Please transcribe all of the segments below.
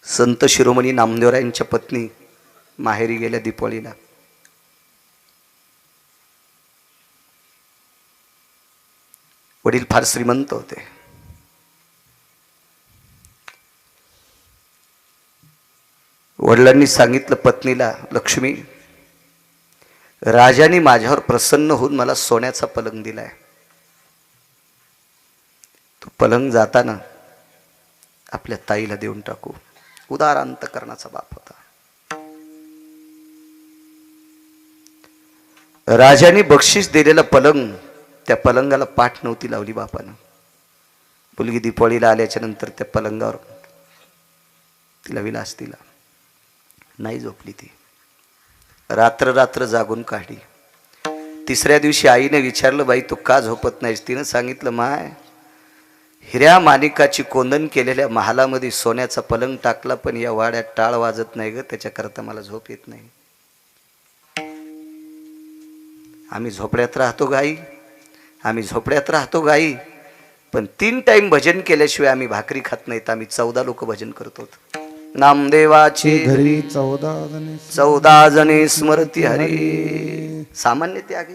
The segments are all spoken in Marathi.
संत शिरोमणी नामदेवरायांच्या पत्नी माहेरी गेल्या दीपावलीला. वडील फार श्रीमंत होते. वडिलांनी सांगितलं पत्नीला, लक्ष्मी, राजाने माझ्यावर प्रसन्न होऊन मला सोन्याचा पलंग दिलाय. तो पलंग जाताना आपल्या ताईला देऊन टाकू. उदार अंतकरणाचा बाप होता. राजाने बक्षीस दिलेला पलंग, त्या पलंगाला पाठ नव्हती लावली बापानं. मुलगी दीपावलीला आल्याच्या नंतर त्या पलंगावर तिला विलास दिला. नाही झोपली ती. रात्र रात्र जागून काढली. तिसऱ्या दिवशी आईने विचारलं, बाई तू का झोपत नाहीस? तिनं सांगितलं, माय, हिऱ्या माणिकाची कोंदण केलेल्या महालामध्ये सोन्याचा पलंग टाकला, पण या वाड्यात टाळ वाजत नाही ग, त्याच्याकरता मला झोप येत नाही. आम्ही झोपड्यात राहतो गाई, आम्ही झोपड्यात राहतो गाई, पण 3 टाइम भजन केल्याशिवाय आम्ही भाकरी खात नाहीत. आम्ही 14 लोक भजन करतो. नामदेवाची घरी 14 जणे स्मरती हरी. सामान्य त्यागे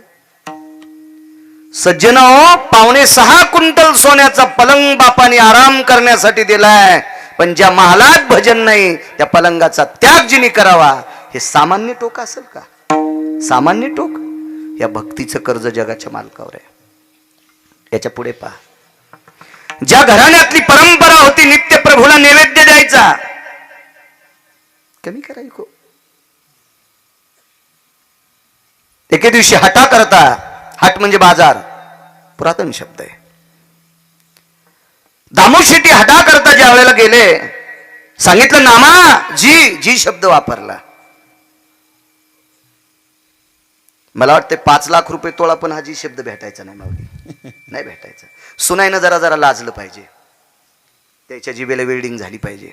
सज्जनो, 5.25 क्विंटल सोन्याचा पलंग बापाने आराम करण्यासाठी दिलाय, पण ज्या महालात भजन नाही त्या पलंगाचा त्याग जिने करावा. हे सामान्य टोक असेल का? सामान्य टोक? या भक्तीचं कर्ज जगाच्या मालकावर आहे. याच्या पुढे पहा, ज्या घराण्यातली परंपरा होती नित्य प्रभूला नैवेद्य द्यायचा, कमी करायको. एके दिवशी हटा करता, हट म्हणजे बाजार, पुरातन शब्द आहे. दामू शेट्टी हटा करता ज्या वेळेला गेले, सांगितलं नामा जी, जी शब्द वापरला. मला वाटतं 5 लाख रुपये तोळा, पण हा जी शब्द भेटायचा नाही माऊली, नाही भेटायचा. सुनाईनं जरा जरा लाजलं पाहिजे, त्याच्या जिभेला वेल्डिंग झाली पाहिजे.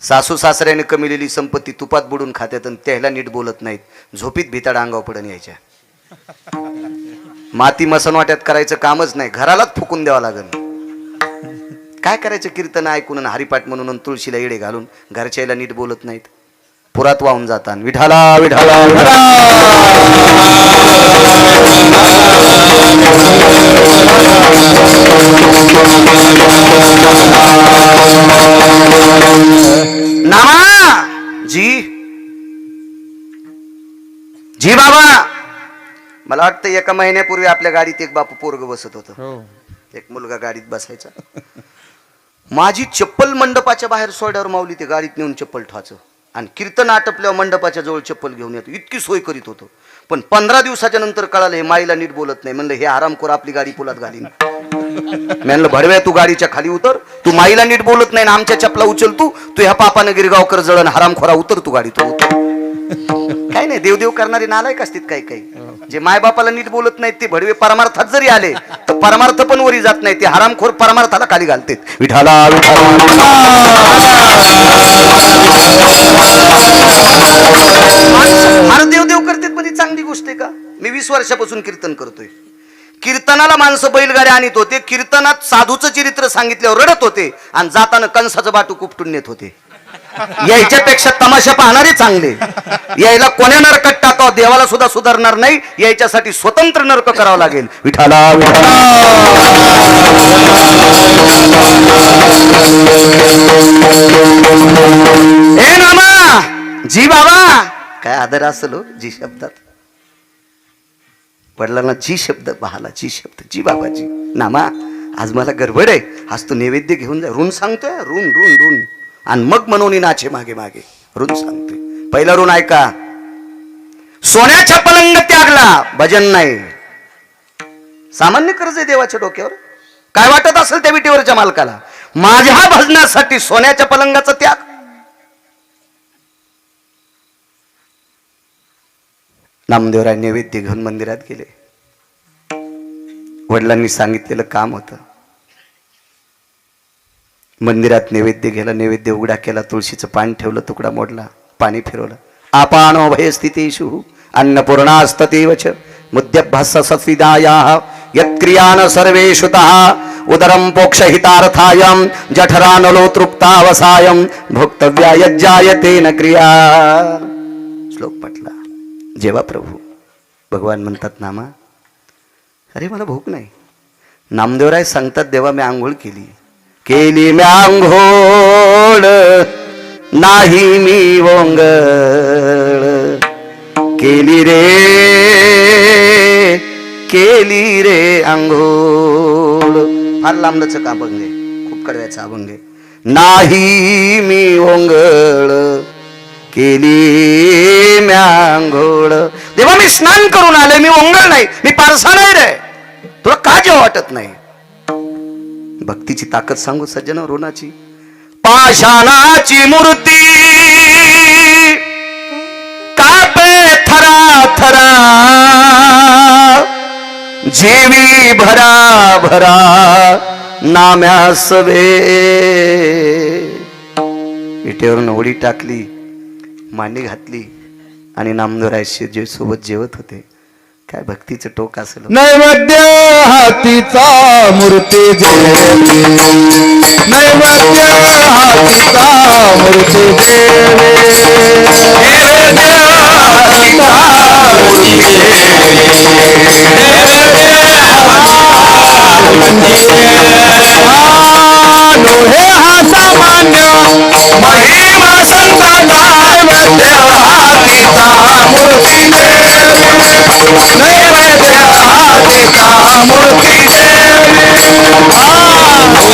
सासू सासऱ्याने कमिलेली संपत्ती तुपात बुडून खात्यात आणि त्याला नीट बोलत नाहीत. झोपीत भिताड अंगावर पडून यायच्या. माती मसनवाट्यात करायचं कामच नाही, घरालाच फुकून द्यावं लागल. काय करायचं? कीर्तन ऐकून हरिपाठ म्हणून तुळशीला येडे घालून घरच्याला नीट बोलत नाहीत, पुरात वाहून जातात. विठाला विठाला नामा जी, जी बाबा. मला वाटतं 1 महिन्यापूर्वी आपल्या गाडीत एक बापू पोरग बसत होतं. एक मुलगा गाडीत बसायचा. माझी चप्पल मंडपाच्या बाहेर सोड्यावर माऊली ते गाडीत नेऊन चप्पल ठेवायचं आणि कीर्तन आटपल्यावर मंडपाच्या जवळ चप्पल घेऊन येतो. इतकी सोय करीत होतो. पण 15 दिवसाच्या नंतर कळालं हे माईला नीट बोलत नाही. म्हणलं हे आरामखोर आपली गाडी पुलात घालीन. म्हणलं भडव्या, तू गाडीच्या खाली उतर, तू माईला नीट बोलत नाही ना आमच्या चपला उचल, तू ह्या पापानं गिरगावकर जळण, हरामखोरा उतर तू गाडीतून उतर. काय नाही, देवदेव करणारे नालायक असतात काही काही. जे मायबापाला नीट बोलत नाहीत ते भडवे परमार्थात जरी आले तर परमार्थ पण वरी जात नाही, ते हरामखोर परमार्थाला खाली घालतात. विठाला फार देवदेव करतात म्हणजे चांगली गोष्ट आहे का? मी 20 वर्षापासून कीर्तन करतोय. कीर्तनाला माणसं बैलगाड्या आणत होते, कीर्तनात साधूचं चरित्र सांगितल्यावर रडत होते आणि जाताना कंसाचं बाटू कुपटून नेत होते. याच्यापेक्षा तमाशा पाहणारे चांगले. यायला कोण्या नरकात टाकावं, देवाला सुद्धा सुधारणार नाही, याच्यासाठी स्वतंत्र नरक करावं लागेल. विठाला हे नामा जी बाबा. काय आदर असेल हो जी शब्दात. वडिलांना जी शब्द, बहाला जी शब्द, जी बाबाजी. नामा आज मला गडबड आहे, आज तू नैवेद्य घेऊन जा. ऋण सांगतोय, ऋण ऋण ऋण. आणि मग मनोनी नाचे मागे मागे. ऋण सांगतोय. पहिला ऋण ऐका, सोन्याचा पलंग त्यागला, भजन नाही. सामान्य कर्ज आहे देवाच्या डोक्यावर. काय वाटत असेल त्या विटेवरच्या मालकाला? माझ्या भजनासाठी सोन्याच्या पलंगाचा त्याग. नामदेवराय नैवेद्य घेऊन मंदिरात गेले. वडिलांनी सांगितलेलं काम होतं. मंदिरात नैवेद्य गेला, नैवेद्य उघडा केला, तुळशीचं पान ठेवलं, तुकडा मोडला, पाणी फिरवलं. आपानो भयस्थितेषु अन्नपूर्णास्ततेव च मुद्यभ्यास सत्विदायाः यत्क्रियान सर्वेषुतः उदरं पोक्षहितार्थायं जठरानलो तृप्तावसायं भोक्तव्या यज्जायते न क्रिया. श्लोक म्हटला. जेव्हा प्रभू भगवान म्हणतात नामा, अरे मला भूक नाही. नामदेवराय सांगतात देवा मी आंघोळ केली मी आंघोळ नाही मी वोंगळ केली रे आंघोळ. फार लांबच का अभंग आहे, खूप कडव्याचा अभंग आहे. नाही मी वोंगळ केली म्या आंघोळ. देवा मी स्नान करून आले, मी वोंगळ नाही, मी पारसा नाही रे. तुला का जेव्हा वाटत नाही? भक्तीची ताकद सांगू सज्जन रोणाची. पाषाणाची मूर्ती कापे थरा थरा जीवी भरा भरा नाम्यास वे. विटेवरून उडी टाकली, मांडी घातली आणि नामदेवराय जे सोबत जेवत होते. काय भक्तीचं टोक असेल. नैवेद्य हातीचा मूर्ती देवी, नैवेद्य हातीचा मूर्ती देवी, नैवेद्य हातीचा मूर्ती हे हा सामान्य महिमा संतांचा नैवेद्य हातीचा मूर्ती देवी, नैवेद्य हातीचा मूर्ती देवी.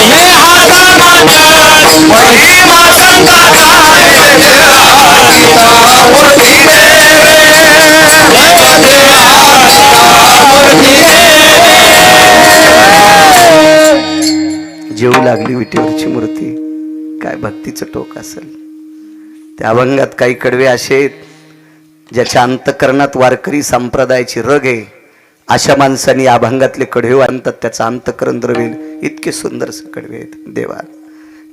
हे हा सामान्य महिमा संतांचा नैवेद्य हातीचा मूर्ती देवी, नैवेद्य हातीचा मूर्ती देवी. जेवू लागली विटेवरची मूर्ती. काय भक्तीचं टोक असेल. त्या अभंगात काही कडवे असे आहेत ज्याच्या अंतकरणात वारकरी संप्रदायाची रग आहे. अशा माणसांनी या अभंगातले कडवे आणतात, त्याचं अंतकरण द्रवेल. इतके सुंदर कडवे आहेत. देवा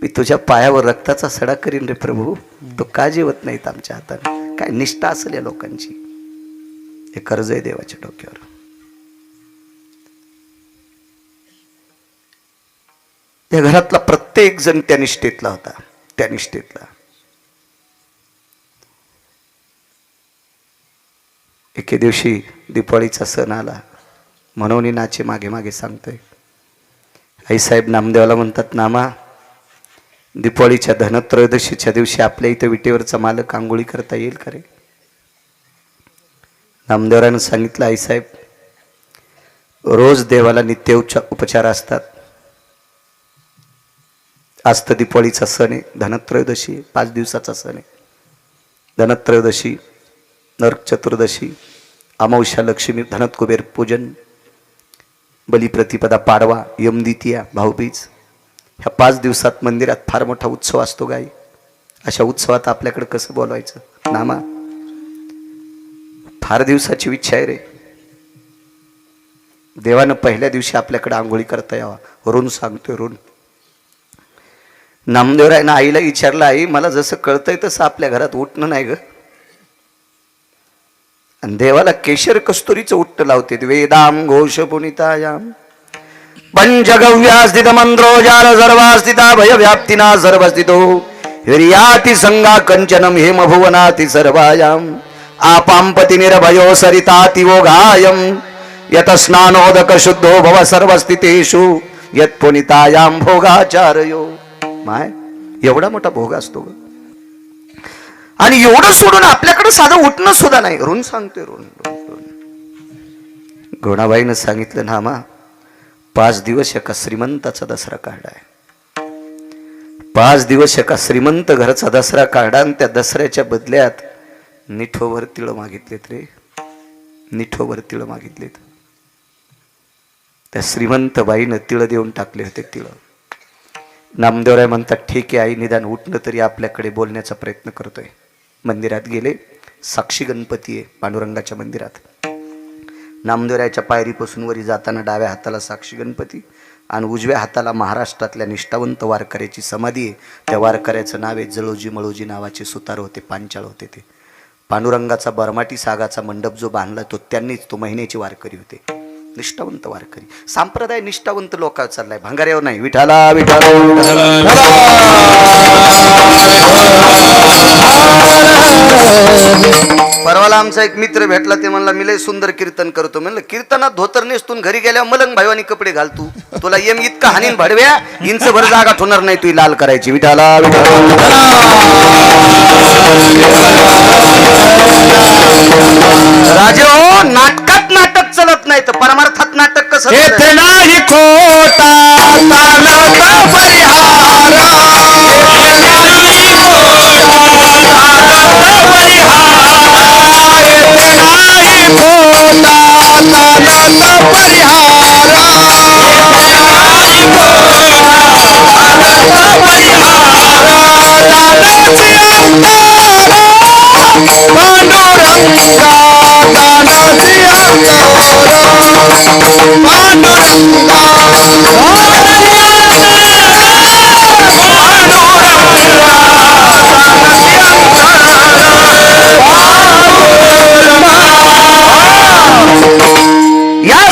मी तुझ्या पायावर रक्ताचा सडा करीन रे प्रभू, तो का जेवत नाहीत आमच्या हाताने? काय निष्ठा असेल या लोकांची. हे कर्ज आहे देवाच्या डोक्यावर. त्या घरातला प्रत्येक जण त्या निष्ठेतला होता. त्या निष्ठेतला एके दिवशी दिपाळीचा सण आला म्हणून नाचे मागे मागे सांगतोय. आईसाहेब नामदेवाला म्हणतात, नामा दिपाळीच्या धनत्रयोदशीच्या दिवशी आपल्या इथे विटेवरचा मालक आंघोळी करता येईल का रे? नामदेवरानं सांगितलं, आईसाहेब रोज देवाला नित्य उपचार असतात. आज तर दिपाळीचा सण आहे, धनत्रयोदशी 5 दिवसाचा सण आहे. धनत्रयोदशी, नरक चतुर्दशी, अमावस्या, लक्ष्मी, धनत कुबेर पूजन, बलिप्रतिपदा, पाडवा, यमद्वितीया, भाऊबीज, ह्या 5 दिवसात मंदिरात फार मोठा उत्सव असतो. गाई अशा उत्सवात आपल्याकडे कसं बोलवायचं? नामा फार दिवसाची इच्छा आहे रे. देवानं पहिल्या दिवशी आपल्याकडे आंघोळी करता यावा. ऋण सांगतोय, ऋण. नामदेवरायनं आईला विचारलं, आई मला जसं कळतंय तसं आपल्या घरात उठणं नाही ग. आणि देवाला केशर कस्तुरीचं उट्ट लावते. वेदाम घोष पुनितायाम पंचगव्यास्थित मंत्रोजाल सर्वास्थिता भय व्याप्तिना सर्वस्थितो हिर्याति संगा कंचनम हेम भुवनाति सर्वायाम आपांपति निर्भयो सरिताति वोघायम यत स्नानोदक शुद्धो भव सर्वस्थितेषु यत पुनितायाम भोगाचारयो. माय एवढा मोठा भोग असतो ग. आणि एवढं सोडून आपल्याकडे साधं उठणं सुद्धा नाही. ऋण सांगतोय, ऋण. गोणाबाईनं सांगितलं, नामा 5 दिवस एका श्रीमंताचा दसरा काढलाय. 5 दिवस एका श्रीमंत घराचा दसरा काढा आणि त्या दसऱ्याच्या बदल्यात निठोवर तिळ मागितलेत रे. निठोवर तिळ मागितलेत. त्या श्रीमंत बाईनं तिळ देऊन टाकले होते. तिळ. नामदेवराय म्हणतात, ठीक आहे आई, निदान उठणं तरी आपल्याकडे बोलण्याचा प्रयत्न करतोय. मंदिरात गेले. साक्षी गणपती आहे पांडुरंगाच्या मंदिरात. नामदेवरायच्या पायरीपासून वरी जाताना डाव्या हाताला साक्षी गणपती आणि उजव्या हाताला महाराष्ट्रातल्या निष्ठावंत वारकऱ्याची समाधी आहे. त्या वारकऱ्याचं नाव आहे जळोजी मळोजी नावाचे सुतार होते, पांचाळ होते. ते पांडुरंगाचा बरमाटी सागाचा मंडप जो बांधला तो त्यांनीच, तो महिन्याचे वारकरी होते. निष्ठावंत वारकरी, संप्रदाय निष्ठावंत लोकांवर चाललाय, भांगाऱ्यावर नाही. विठाला विठाला परवाला आमचा एक मित्र भेटला, ते म्हणला मी लय सुंदर कीर्तन करतो. म्हणलं कीर्तनात धोतर नेसून घरी गेल्या मलंग भाईवानी कपडे घाल, तुला येम इतका हानीन भडव्या इंच भर जागा ठोणार नाही, तू लाल करायची. विठाला राजे हो, नाटकात नाटक चलत नाही तर परमार्थात नाटक कसं येथे नाही खोटा चालत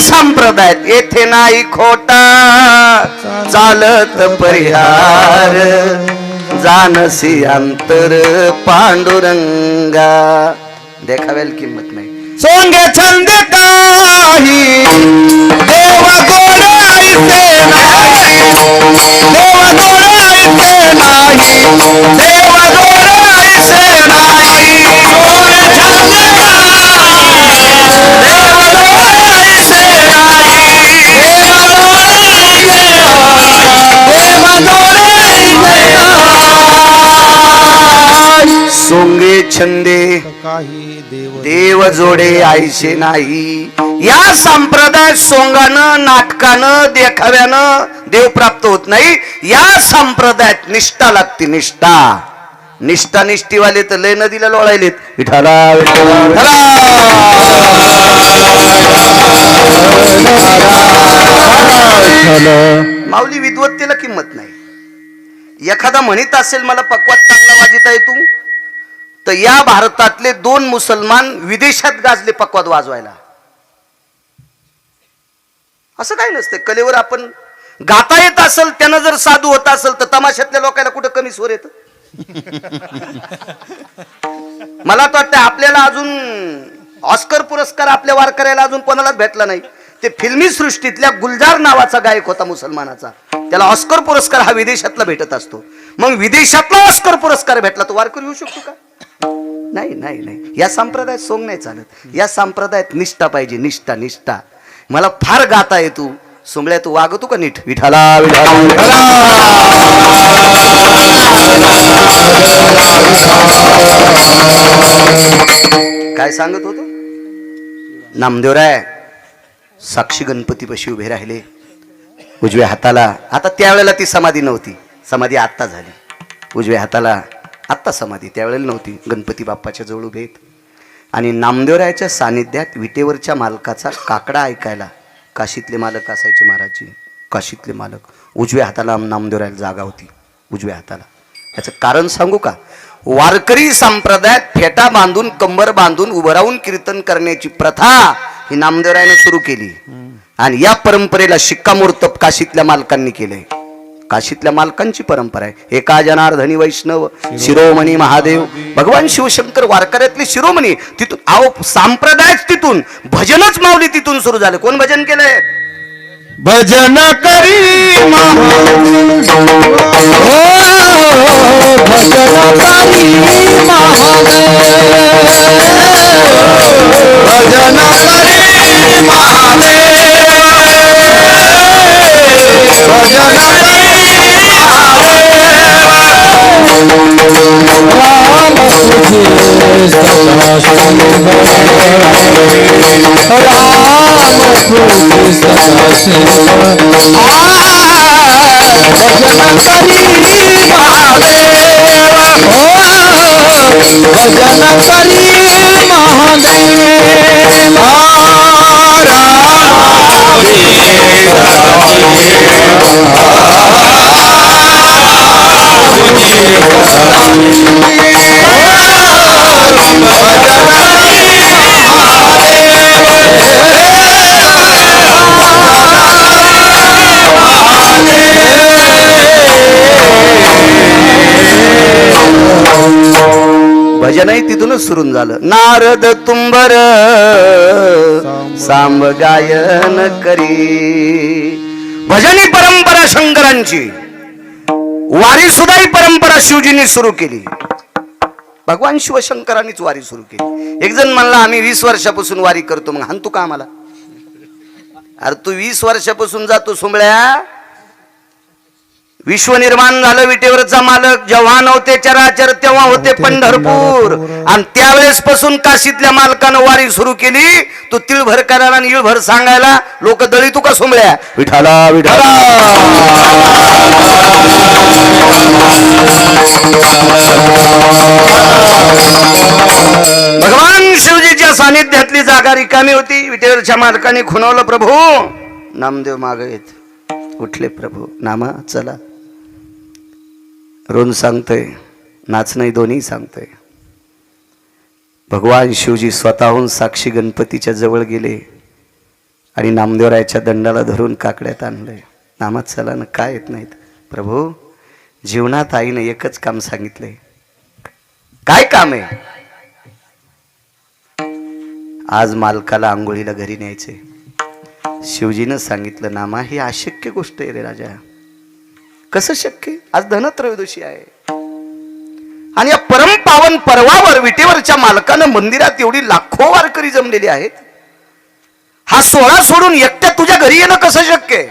संप्रदायात येथे नाही खोटा चालत परिहार, जानसी अंतर पांडुरंगा. देखावेल किंमत नाही. सोंगे छंद काही देव गोड ऐसे नाही, देव गोड ऐसे नाही, देव गोड ऐसे नाही. सोंगे छंद सोंगे छंदे देव जोडे आईशे नाही. या संप्रदाय सोंगानं नाटकानं देखाव्यानं देव प्राप्त होत नाही. या संप्रदायात निष्ठा लागते. निष्ठा निष्ठा निष्ठीवाले तर लय नदीला लोळायलेत. विठाला माऊली विद्वत्तेला किंमत नाही. एखादा म्हणत असेल मला पक्वात चांगला वाजता येतो, तर या भारतातले 2 मुसलमान विदेशात गाजले पक्वाद वाजवायला. असं काही नसतं. कलेवर आपण गाता येत असेल, त्यानं जर साधू होत असेल, तर तमाशातल्या लोकांना कुठं कमी स्वर येत. मला तर वाटतं आपल्याला अजून ऑस्कर पुरस्कार आपल्या वारकऱ्याला अजून कोणालाच भेटला नाही. ते फिल्मी सृष्टीतल्या गुलजार नावाचा गायक होता मुसलमानाचा, त्याला ऑस्कर पुरस्कार हा विदेशातला भेटत असतो. मग विदेशातला ऑस्कर पुरस्कार भेटला तो वारकरी येऊ शकतो का? नाही नाही नाही. या संप्रदायात सोंग नाही चालत. या संप्रदायात निष्ठा पाहिजे. निष्ठा निष्ठा. मला फार गाता येतो, सोंगळ्या तू वागतो का नीट? विठाला काय सांगत होतो? नामदेवराय साक्षी गणपतीपाशी उभे राहिले, उजव्या हाताला. आता त्यावेळेला ती समाधी नव्हती, समाधी आत्ता झाली. उजव्या हाताला आत्ता समाधी, त्यावेळेला नव्हती. गणपती बाप्पाच्या जवळ उभे आहेत आणि नामदेवरायाच्या सानिध्यात विटेवरच्या मालकाचा काकडा ऐकायला. काशीतले मालक असायचे महाराजजी, काशीतले मालक. उजव्या हाताला नामदेवरायाला जागा होती, उजव्या हाताला. याचं कारण सांगू का? वारकरी संप्रदायात फेटा बांधून कंबर बांधून उभं राहून कीर्तन करण्याची प्रथा ही नामदेवरायाने सुरू केली आणि या परंपरेला शिक्कामोर्तब काशीतल्या मालकांनी केलंय. काशीतल्या मालकांची परंपरा आहे. एका जनार्दनी वैष्णव शिरोमणी महादेव भगवान शिवशंकर वारकऱ्यातले शिरोमणी. तिथून आव संप्रदायच तिथून, भजनच माऊली तिथून सुरू झालं. कोण भजन केलंय? भजन करी महादेव, भजन करी महादेव, भजन करी महादेव, भजन भजनही तिथूनच सुरून झालं. नारद तुंबर सांब गायन करी. भजनी परंपरा शंकरांची, वारी सुद्धा ही परंपरा शिवजींनी सुरू केली. भगवान शिवशंकरांनीच वारी सुरू केली. एक जण म्हणला आम्ही 20 वर्षापासून वारी करतो. मग हाणतो का आम्हाला? अरे तू 20 वर्षापासून जातो सुंबळ्या. विश्व निर्माण झालं, विटेवरचा मालक जेव्हा नव्हते चराचर तेव्हा होते पंढरपूर. आणि त्यावेळेस पासून काशीतल्या मालकानं वारी सुरू केली. तू तिळभर करायला आणि इळभर सांगायला लोक दळी तू का सुंबळ्या? विठाला विठाला. भगवान शिवजीच्या सानिध्यातली जागा रिकामी होती. विटेवरच्या मालकाने खुणवलं, प्रभू नामदेव मागे येत. उठले प्रभू, नामा चला. रोन सांगतोय, नाचणं दोन्ही सांगतोय. भगवान शिवजी स्वतःहून साक्षी गणपतीच्या जवळ गेले आणि नामदेवरायाच्या दंडाला धरून काकड्यात आणलंय. नामात चला ना, काय येत नाहीत? प्रभू जीवनात आईने एकच काम सांगितलंय. काय काम आहे? आज मालकाला आंघोळीला घरी न्यायचे. शिवजीनं सांगितलं, नामा ही अशक्य गोष्ट आहे रे राजा. कसं शक्य? आज धनत्रयोदशी आहे आणि या परमपावन पर्वावर विटेवरच्या मालकानं मंदिरात एवढी लाखो वारकरी जमलेली आहेत. हा सोहळा सोडून एकट्या तुझ्या घरी येणं कसं शक्य आहे?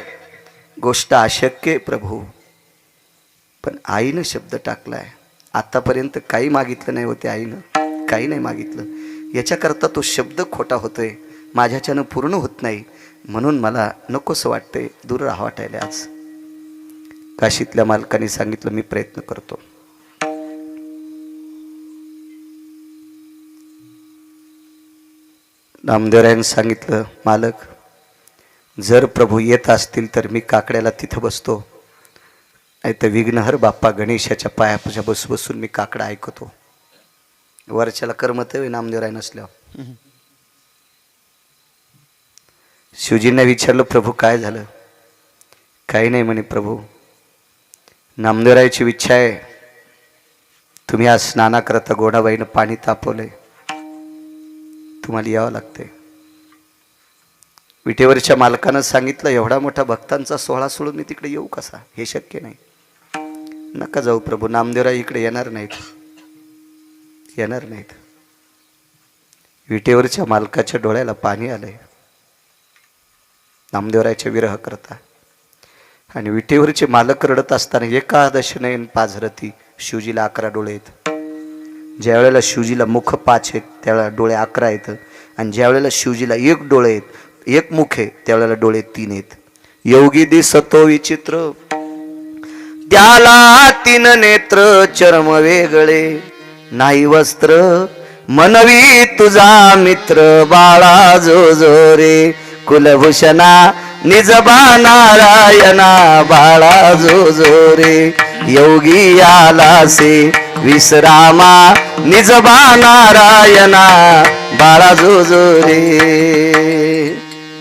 गोष्ट अशक्य आहे प्रभू. पण आईनं शब्द टाकलाय. आतापर्यंत काही मागितलं नाही होते आईनं, काही नाही मागितलं. याच्याकरता तो शब्द खोटा होतोय, माझ्याच्यानं पूर्ण होत नाही. म्हणून मला नकोसं वाटतंय, दूर राहा वाटायला. आज काशीतल्या मालकाने सांगितलं, मी प्रयत्न करतो. नामदेवरायांनी सांगितलं, मालक जर प्रभू येत असतील तर मी काकड्याला तिथं बसतो, नाही तर विघ्नहर बाप्पा गणेशाच्या पायापासून बसून मी काकडा ऐकतो. वरच्याला करमत नामदेवराय नसल्यावर. शिवजींना विचारलं, प्रभू काय झालं? काही नाही म्हणे. प्रभू नामदेवरायाची इच्छा आहे, तुम्ही आज स्नानाकरता गोडाबाईनं पाणी तापवलंय, तुम्हाला यावं लागतंय. विटेवरच्या मालकानं सांगितलं, एवढा मोठा भक्तांचा सोहळा सोडून मी तिकडे येऊ कसा? हे शक्य नाही. नका जाऊ प्रभू, नामदेवराय इकडे येणार नाहीत, येणार नाहीत. विटेवरच्या मालकाच्या डोळ्याला पाणी आलंय नामदेवरायाच्या विरह करता. आणि विटेवरचे मालक रडत असताना एकादश नयन पाझरती. शिवजीला 11 डोळे आहेत. ज्या वेळेला शिवजीला मुख 5 आहेत त्यावेळेला डोळे 11 आहेत. आणि ज्या वेळेला शिवजीला 1 डोळे आहेत, 1 मुख आहे, त्यावेळेला डोळे 3 आहेत. योगी दिसतो विचित्र, त्याला 3 नेत्र, चर्म वेगळे नाही वस्त्र, मनवी तुझा मित्र बाळा जो जो रे. कुलभूषणा निजबा नारायणा बाळा जो जो रे. योगी आला से विश्रामा निजबा नारायणा बाळा जो जो रे.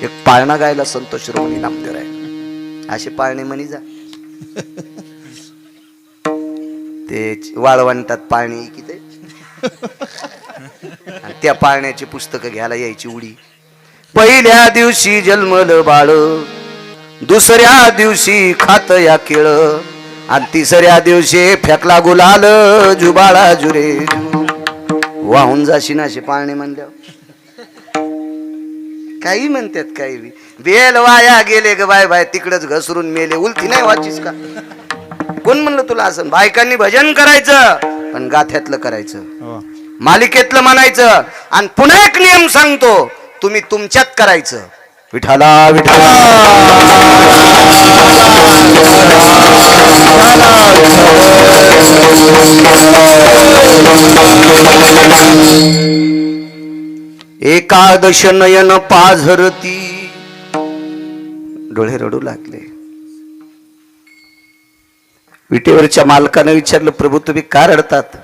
एक पाळणा गायला संतोष शिरोमणी नामदेवराय. असे पाळणे म्हणी जा. ते वाळवंटात पाणी किती, त्या पाळण्याची पुस्तकं घ्यायला यायची उडी. पहिल्या दिवशी जन्मलं बाळ, दुसऱ्या दिवशी खात या केळ, आणि तिसऱ्या दिवशी फेकला गुलाल, जुबाळा जुरे. वाहून जाशी नाशे पाळणे म्हणल्यावर काही म्हणतात. काही बेल वाया गेले ग बाय बाय, तिकडच घसरून मेले. उलटी नाही वाचीस का? कोण म्हणलं तुला असं? बायकांनी भजन करायचं पण गाथ्यातलं करायचं, मालिकेतलं म्हणायचं. आणि पुन्हा एक नियम सांगतो, तुम्ही तुमच्यात करायचं. विठाला विठाला. एकादश नयन पाझरती. डोळे रडू लागले. विटेवरच्या मालकानं विचारलं, प्रभू तुम्ही का रडतात?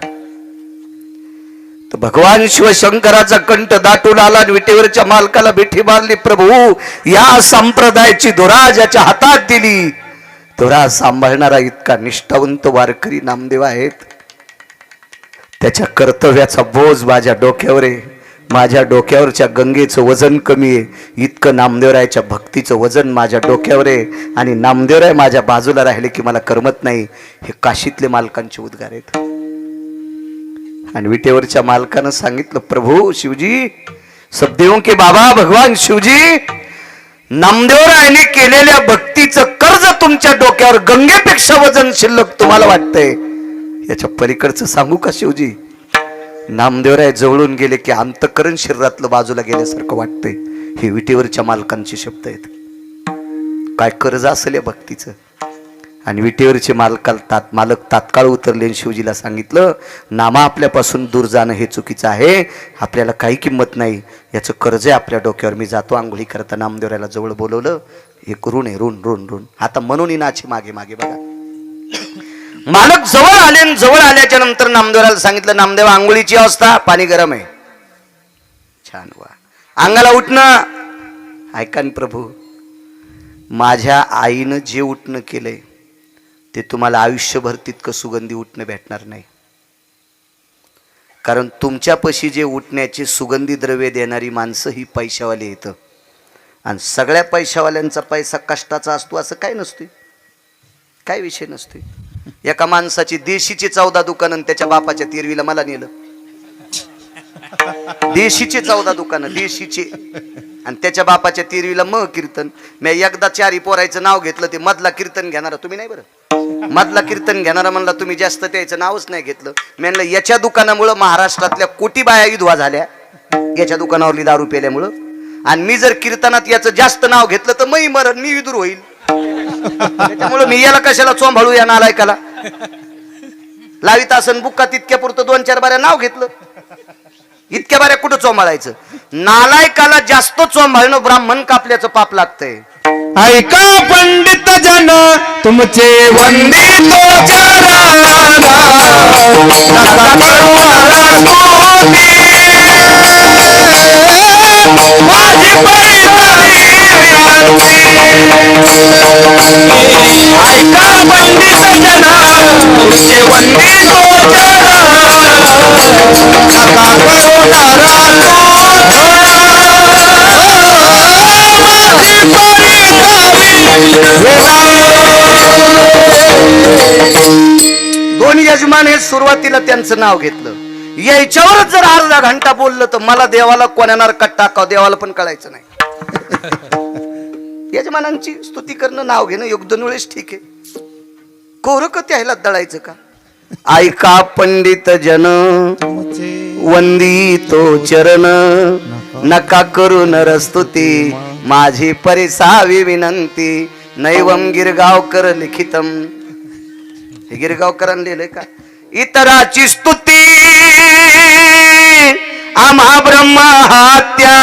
तर भगवान शिवशंकराचा कंठ दाटून आला आणि विटेवरच्या मालकाला बेठी मारली. प्रभू या संप्रदायाची धुरा ज्याच्या हातात दिली, धुरा सांभाळणारा इतका निष्ठावंत वारकरी नामदेव आहेत. त्याच्या कर्तव्याचा बोज माझ्या डोक्यावर आहे. माझ्या डोक्यावरच्या गंगेचं वजन कमी आहे, इतकं नामदेवरायच्या भक्तीचं वजन माझ्या डोक्यावर आहे. आणि नामदेवराय माझ्या बाजूला राहिले की मला करमत नाही. हे काशीतले मालकांचे उद्गार आहेत. आणि विटेवरच्या मालकानं सांगितलं, प्रभू शिवजी, सबदेवों के बाबा भगवान शिवजी, नामदेवरायने केलेल्या भक्तीचं कर्ज तुमच्या डोक्यावर गंगेपेक्षा वजन शिल्लक तुम्हाला वाटतंय. याच्या पलीकडचं सांगू का शिवजी? नामदेवराय जवळून गेले की अंतकरण शरीरातलं बाजूला गेल्यासारखं वाटतंय. हे विटेवरच्या मालकांचे शब्द आहेत. काय कर्ज असेल या भक्तीचं. आणि विटेवरचे मालक तात्काळ उतरले आणि शिवजीला सांगितलं, नामा आपल्यापासून दूर जाणं हे चुकीचं आहे. आपल्याला काही किंमत नाही, याचं कर्ज आहे आपल्या डोक्यावर. मी जातो आंघोळी करता. नामदेवरायला जवळ बोलवलं. एक ऋण आहे, ऋण. आता म्हणून नाची मागे मागे बघा. मालक जवळ आले आणि जवळ आल्याच्या नंतर नामदेवराला सांगितलं, नामदेव आंघोळीची अवस्था, पाणी गरम आहे. छान, वा. अंगाला उठणं. ऐका न प्रभू, माझ्या आईनं जे उठणं केलंय ते तुम्हाला आयुष्यभर तितकं सुगंधी उठणं भेटणार नाही. कारण तुमच्यापाशी जे उठण्याचे सुगंधी द्रव्य देणारी माणसं ही पैशावाली येतं. आणि सगळ्या पैशावाल्यांचा पैसा कष्टाचा असतो असं काय नसते, काय विषय नसते. एका माणसाची देशीची 14 दुकानं त्याच्या बापाच्या 13वीला मला नेलं. देशीचे 14 दुकानं, देशीचे. आणि त्याच्या बापाच्या 13वीला मग कीर्तन. मी एकदा 4 पोरायचं नाव घेतलं, ते मधला कीर्तन घेणारा तुम्ही नाही बरं. मधला कीर्तन घेणारा म्हणला, तुम्ही जास्त त्याचं नावच नाही घेतलं. मी म्हणलं, याच्या दुकानामुळं महाराष्ट्रातल्या कोटी बाया विधवा झाल्या, याच्या दुकानावरली दारू पेल्यामुळं. आणि मी जर कीर्तनात याचं जास्त नाव घेतलं तर मी मरण, मी विदूर होईल. त्याच्यामुळे मी याला कशाला चोंभाळू या नालायकाला. लावित असन बुक्का तितक्या पुरतं 2-4 बाऱ्या नाव घेतलं. इतक्या बाऱ्या कुठं चोंभाळायचं? नालायकाला जास्त चोंभाळणं ब्राह्मण कापल्याचं पाप लागतंय. ऐका पंडित जन तुमचे वंदितो चरणा, नका करू स्तुती. माझी पैरावी विनंती. ऐका पंडित जन तुमचे वंदितो चरणा, नका करू दोन यजमान हे सुरुवातीला त्यांचं नाव घेतलं. याच्यावरच जर अर्धा घंटा बोललं तर मला देवाला कोण्या नरकात टाकावं देवाला पण कळायचं नाही. यजमानांची स्तुती करणं, नाव घेणं 1-2 वेळेस ठीक आहे. कोरक त्याला दळायचं का? ऐका पंडित जन वंदितो चरण, नका करू नरस्तुती. माझी परिसावी विनंती. नैवम गिरगावकर लिखितम. हे गिरगावकरांनी लिहिलंय का? इतराची स्तुती आम्हा ब्रह्महत्या.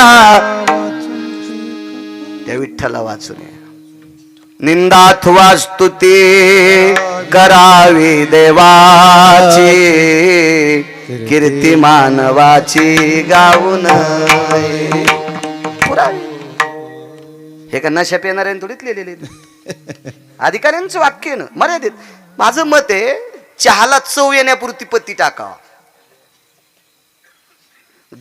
त्या विठ्ठला वाचून निंदाथवा स्तुती करावी देवाची, कीर्ती मानवाची गाऊन. हे का नशा पेणाऱ्याने थोडीच लिहिलेले अधिकाऱ्यांचं वाक्य ना मर्यादित. माझं मत आहे, चहाला चव येण्यापुरती पत्ती टाकावा.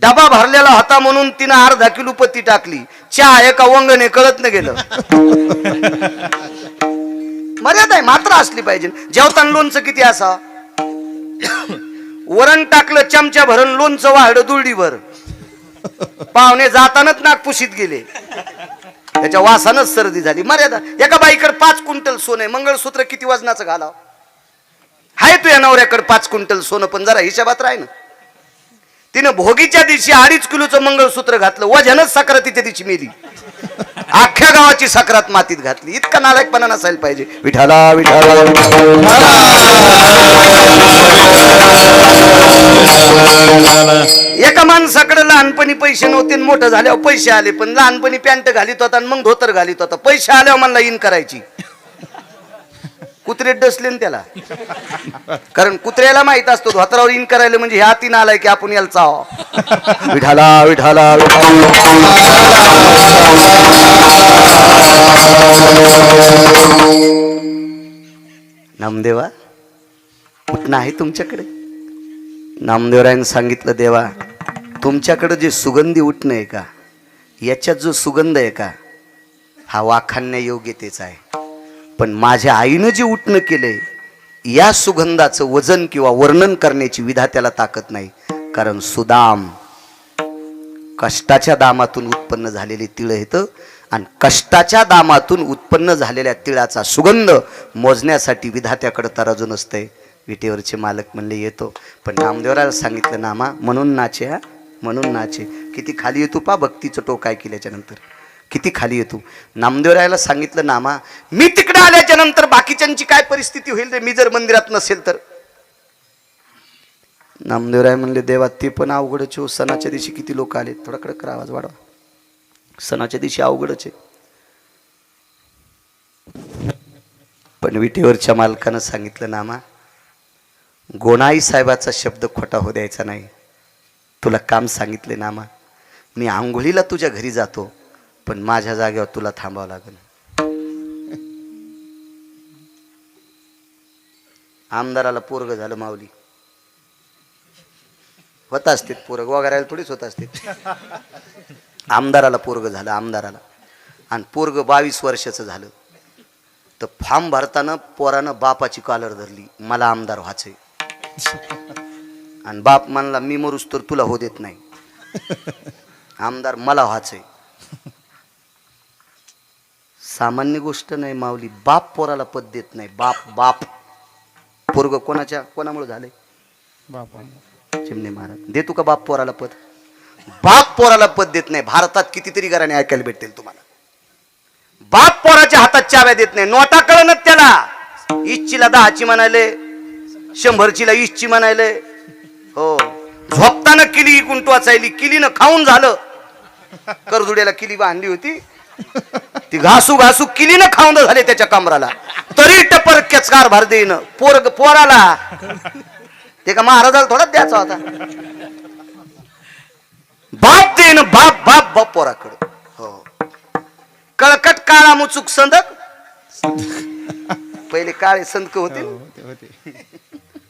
डबा भरलेला होता म्हणून तिनं अर्धा किलो पत्ती टाकली. चहा एका वंगणे कळत न गेलं. मर्यादा आहे, मात्रा असली पाहिजे. जेवताना लोणचं किती असा? वरण टाकलं चमचा भरून, लोणचं वाढलं दुरडीभर. पाहुणे जातानाच नाक पुशीत गेले, त्याच्या वासानच सर्दी झाली. मर्यादा. एका बाईकडे 5 क्विंटल सोनं आहे, मंगळसूत्र किती वजनाचं घालावं? हाय तुझ्या नवऱ्याकडे 5 क्विंटल सोनं, पण जरा हिशोबात राह ना. तिनं भोगीच्या दिवशी 2.5 किलोचं मंगळसूत्र घातलं, वजनच सक्रातीच्या दिवशी मेली. अख्ख्या गावाची सक्रात मातीत घातली. इतका नालायकपणा नसायला पाहिजे. विठाला विठाला एका माणसाकडे लहानपणी पैसे नव्हते, मोठं झाल्यावर पैसे आले. पण लहानपणी पॅन्ट घालीत होता आणि मग धोतर घालीत होता. पैसे आल्यावर मला इन करायची. कुत्रे डसले त्याला, कारण कुत्र्याला माहित असतो धोतरावर इन करायला म्हणजे ह्या तीन आलाय की आपण याला चाव. विठाला विठाला नामदेवा, उठणं आहे तुमच्याकडे? नामदेवरायने सांगितलं, देवा तुमच्याकडे जे सुगंधी उठणं आहे का, याच्यात जो सुगंध आहे का, हा वाखाणण्या योग्यतेचा आहे. पण माझ्या आईनं जे उठणं केलंय, या सुगंधाचं वजन किंवा वर्णन करण्याची विधात्याला ताकद नाही. कारण सुदाम कष्टाच्या दामातून उत्पन्न झालेले तिळ येतं, आणि कष्टाच्या दामातून उत्पन्न झालेल्या तिळाचा सुगंध मोजण्यासाठी विधात्याकडे तराजू नसतंय. विटेवरचे मालक म्हणले येतो, पण नामदेवराला सांगितलं, नामा म्हणून नाचे, हा म्हणून नाचे. किती खाली येतो पा, भक्तीचं टोक काय केल्याच्या नंतर किती खाली येतो. नामदेवरायाला सांगितलं, नामा मी तिकडे आल्याच्या नंतर बाकीच्यांची काय परिस्थिती होईल रे, मी जर मंदिरात नसेल तर. नामदेवराय म्हणले, देवा ते पण अवघडच हो, सणाच्या दिवशी किती लोक आले. थोडा कडक आवाज वाढवा. सणाच्या दिवशी अवघडच आहे. पण विटेवरच्या मालकानं सांगितलं, नामा गोणाई साहेबाचा शब्द खोटा हो द्यायचा नाही. तुला काम सांगितले नामा, मी आंघोळीला तुझ्या घरी जातो, पण माझ्या जागेवर तुला थांबावं लागेल. आमदाराला पोरग झालं माऊली, होत असते पोरग वगैरे थोडीच होत असते. आमदाराला पोरग झालं, आमदाराला. आणि पोरग 22 वर्षाचं झालं. तर फॉर्म भरताना पोरानं बापाची कॉलर धरली, मला आमदार व्हायचंय. आणि बाप म्हणला, मी मरूस तर तुला हो देत नाही, आमदार मला व्हायचंय. सामान्य गोष्ट नाही माऊली, बाप पोराला पद देत नाही. बाप पोरग कोणामुळे झालंय, चिमणे महाराज. देतो का बाप पोराला पद? बाप पोराला पद देत नाही. भारतात कितीतरी घराने ऐकायला भेटेल तुम्हाला. बाप पोराच्या हातात चाव्या देत नाही. नोटा कळणच त्याला. इच्छीला 10ची म्हणायले, 100ची 20ची म्हणायले. हो, झोपताना किली इकून टोचायली, किलीनं खाऊन झालं. करजुड्याला किली बांधली होती, ती घासू किलीनं खाऊन झाले त्याच्या कमराला, तरी टपर केचकार भर देईन पोराला. ते का महाराजाला थोडाच द्यायचा होता. बाप देईन, बाप पोराकडं. हो, कळकट काळा मुचूक संदक. पहिले काळे संदक होते,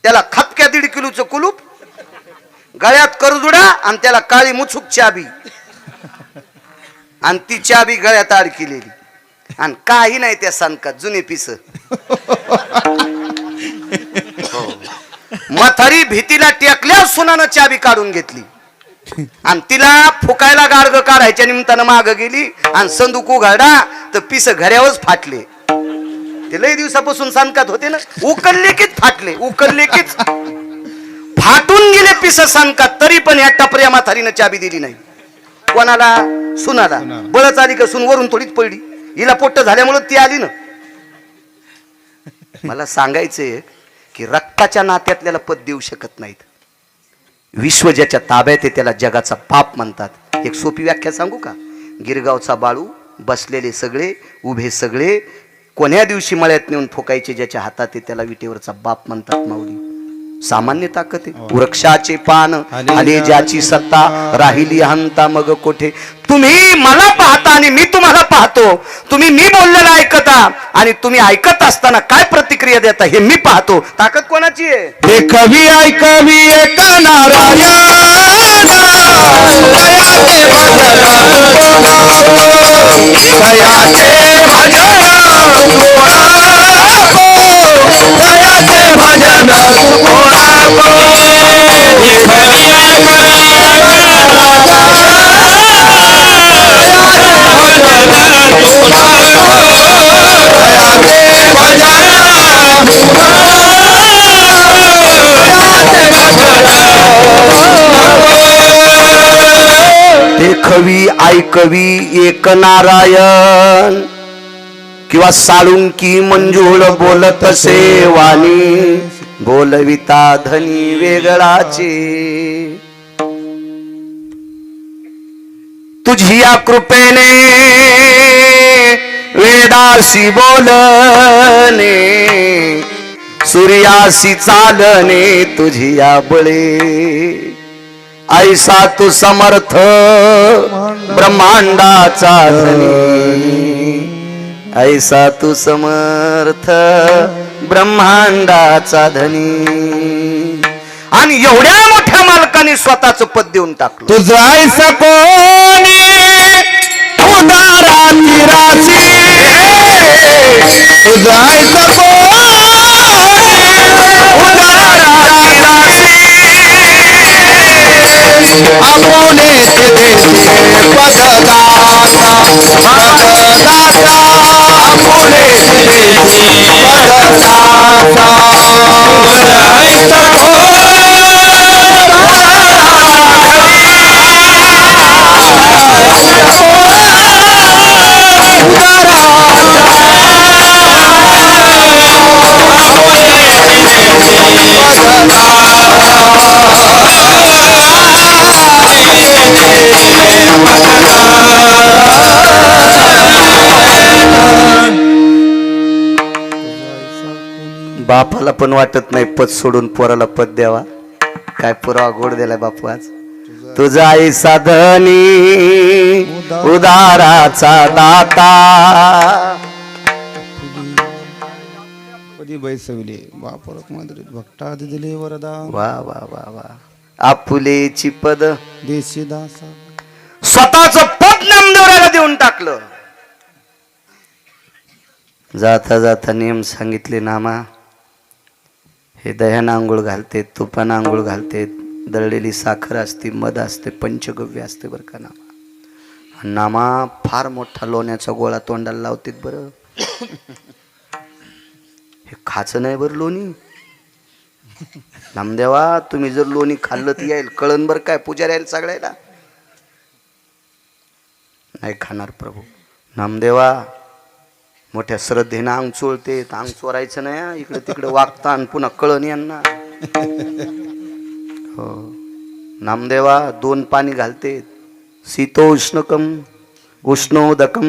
त्याला खपक्या 1.5 किलोचं कुलूप, गळ्यात करजुडा, आणि त्याला काळी मुचूक चाबी, आणि ती चाबी गळ्यात अडकिलेली, आणि काही नाही त्या संदकात, जुने पिस. म्हातारी भीतीला टेकल्या सुनानं चाबी काढून घेतली, आणि तिला फुकायला गाडग काढायच्या निमित्तानं माग गेली, आणि संदूक उघडा तर पिस घऱ्यावरच फाटले. ते लई दिवसापासून संदकात होते ना, उकलले कीच फाटले, उकलले कीच फाटून गेले पिस संदकात. तरी पण या टपऱ्या म्हातारीनं चाबी दिली नाही. कोणाला? सुनाला. बळच आली का सून वरून थोडीच पडली, हिला पोट्ट झाल्यामुळे ती आली ना. मला सांगायचंय की रक्ताच्या नात्यातल्याला पद देऊ शकत नाहीत. विश्व ज्याच्या ताब्यात आहे त्याला जगाचा बाप म्हणतात. एक सोपी व्याख्या सांगू का? गिरगावचा बाळू, बसलेले सगळे, उभे सगळे, कोण्या दिवशी मळ्यात नेऊन फुकायचे ज्याच्या हातात आहे त्याला विटेवरचा बाप म्हणतात. माऊली सामान्य ताकद आहे. वृक्षाचे पान आले ज्याची सत्ता, राहिली हंता मग कोठे. तुम्ही मला पाहता आणि मी तुम्हाला पाहतो. तुम्ही मी बोललेलं ऐकता आणि तुम्ही ऐकत असताना काय प्रतिक्रिया देता हे मी पाहतो. ताकद कोणाची आहे? हे कवी ऐकवी एक नारायण, दयाचे भजन देखवी ऐकवी एक नारायण, किंवा साळुंकी मंजूळ बोलत सेवानी, बोलविता धनी वेगळाचे. तुझी या कृपेने वेदासी बोलणे, सूर्यासी चालणे तुझी या बळे. ऐसा तू समर्थ ब्रह्मांडाचा धनी, ऐसा तू समर्थ ब्रह्मांडाचा धनी. आणि एवढ्या मोठ्या मालकाने स्वतःच पद देऊन टाकलं. तुझं ऐसा कोणी उदाराची राशी, तुझं ऐसा कोणी उदाराची राशी, आपुलेच देते पददाता, पददाता आपुलेच देते पददाता. ऐसा बापाला पण वाटत नाही पद सोडून पोराला पद द्यावा. काय पुरावा गोड दिलाय बापू आज. तुझा आई साधनी उदाराचा दाता, कधी बैसवले बापरक माद्रीत भक्ता दिले वरदा, वा वा वा वा. आपुलेची पद देशी दासा. स्वतःच पद नामदेवराला देऊन टाकलं. जाता जाता नियम सांगितले नामा, हे दह्यानं आंघोळ घालते, तुपानं आंघोळ घालते, दळलेली साखर असते, मध असते, पंचगव्य असते बरं का नामा. नामा फार मोठा लोण्याचा गोळा तोंडाला लावते बरं. हे खायचं नाही बरं लोणी. नामदेवा तुम्ही जर लोणी खाल्लं तर येईल कळण बरं काय पुजारी यायला सगळ्याला. नाही खाणार प्रभू. नामदेवा मोठ्या श्रद्धेनं अंग चोळते, अंग चोरायचं नाही, इकडे तिकडे वागता आणि पुन्हा कळण यांना. हो नामदेवा 2 पाणी घालते, शीतोष्णकम उष्णोदकम,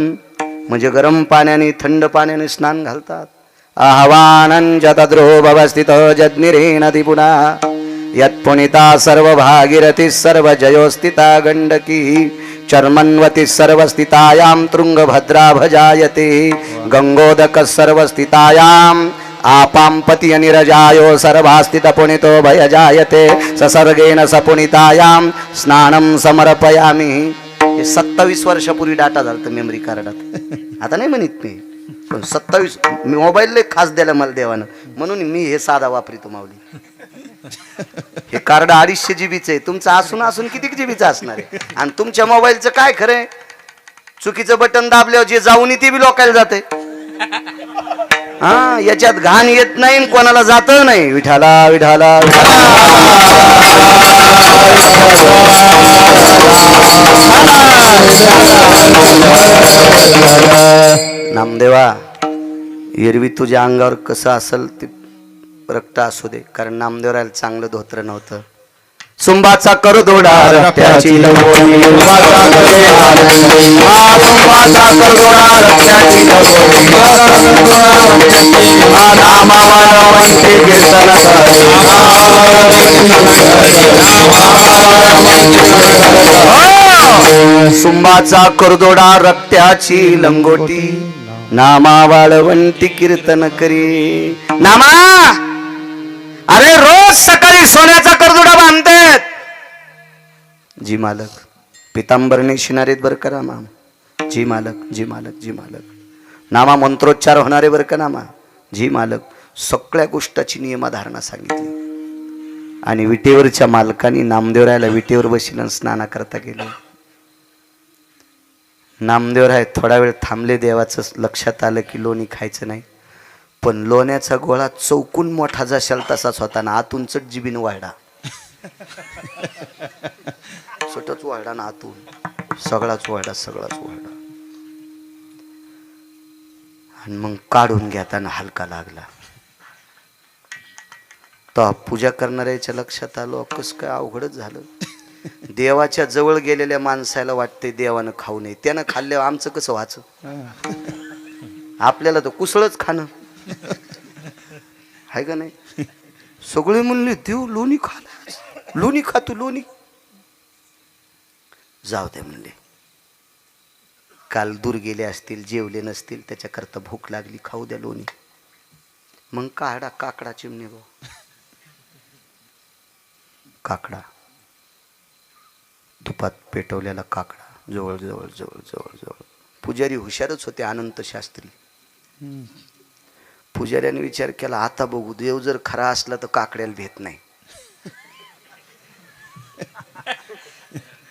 म्हणजे गरम पाण्याने थंड पाण्याने स्नान घालतात. आह्वानं जतद्रो भवस्थित जज्ञिरेण दिपुना, यत्पुनिता सर्व भागीरथी सर्व जयोस्थिता गंडकी, चर्मन्वती सर्वस्थितायां तृंगभद्रा भजायते, गंगोदक सर्वस्थितायां आपां पति निरजायो सर्वास्थित पुनितो भयजायते, ससर्गेण सपुनितायां स्नानं समर्पयामि. हे 27 वर्षापूर्वी डाटा झालं मेमरी कार्डात. आता नाही म्हणत मी, पण 27 मी मोबाईल खास द्यायला मला देवानं, म्हणून मी हे साधा वापरितो माऊली. हे कार्ड 250 GB आहे. तुमचं असून असून किती GB असणार आहे. आणि तुमच्या मोबाईलचं काय खरंय, चुकीचं बटन दाबल्यावर जे जाऊन ते बी लोकायला जाते. हा याच्यात घाण येत नाही, कोणाला जात नाही. विठाला विठाला नामदेवा, एरवी तुझ्या अंगावर कसं असेल ते रक्त असू दे, कारण नामदेवराला चांगलं धोत्र नव्हतं. सुंबाचा करदोडा रक्ताची लंगोटी, सुंबाचा करदोडा रक्ताची लंगोटी, नामावाला म्हणते कीर्तन करे. सुंबाचा करदोडा रक्ताची लंगोटी, नामा वाळवंती कीर्तन करी. नामा अरे रोज सकाळी सोन्याचा करदोडा बांधतात. जी मालक पितांबरने शिनारीत बर करा माम. जी मालक जी मालक जी मालक. नामा मंत्रोच्चार होणारे बर का नामा. जी मालक. सगळ्या गोष्टीची नियमधारणा सांगितली. आणि विटेवरच्या मालकाने नामदेवरायला विटेवर बसवून स्नाना करता गेले. नामदेवराय थोडा वेळ थांबले. देवाचं लक्षात आलं की लोणी खायचं नाही, पण लोण्याचा गोळा चौकून मोठा जशाल तसाच होता ना, आतून चट जिबीन वाढा. छोटच वाढा ना, आतून सगळाच वाढा सगळाच वाढा. आणि मग काढून घेताना हलका लागला. तर पूजा करणाऱ्याच्या लक्षात आलो कस काय अवघडच झालं. देवाच्या जवळ गेलेल्या माणसाला वाटते देवानं खाऊ नये, त्यानं खाल्ल्यावर आमचं कसं व्हायचं. आपल्याला तर कुसळच खाणं आहे का नाही. सगळे म्हणले देव लोणी खाला, लोणी खातो लोणी. जाऊ दे म्हणले, काल दूर गेले असतील, जेवले नसतील, त्याच्याकरता भूक लागली, खाऊ द्या लोणी. मग काढा काकडा चिमणे भाऊ. काकडा, तुपात पेटवलेला काकडा, जवळ जवळ जवळ जवळ जवळ. पुजारी हुशारच होते, अनंत शास्त्री. पुजाऱ्याने विचार केला, आता बघू, देव जर खरा असला तर काकड्याला भेट नाही.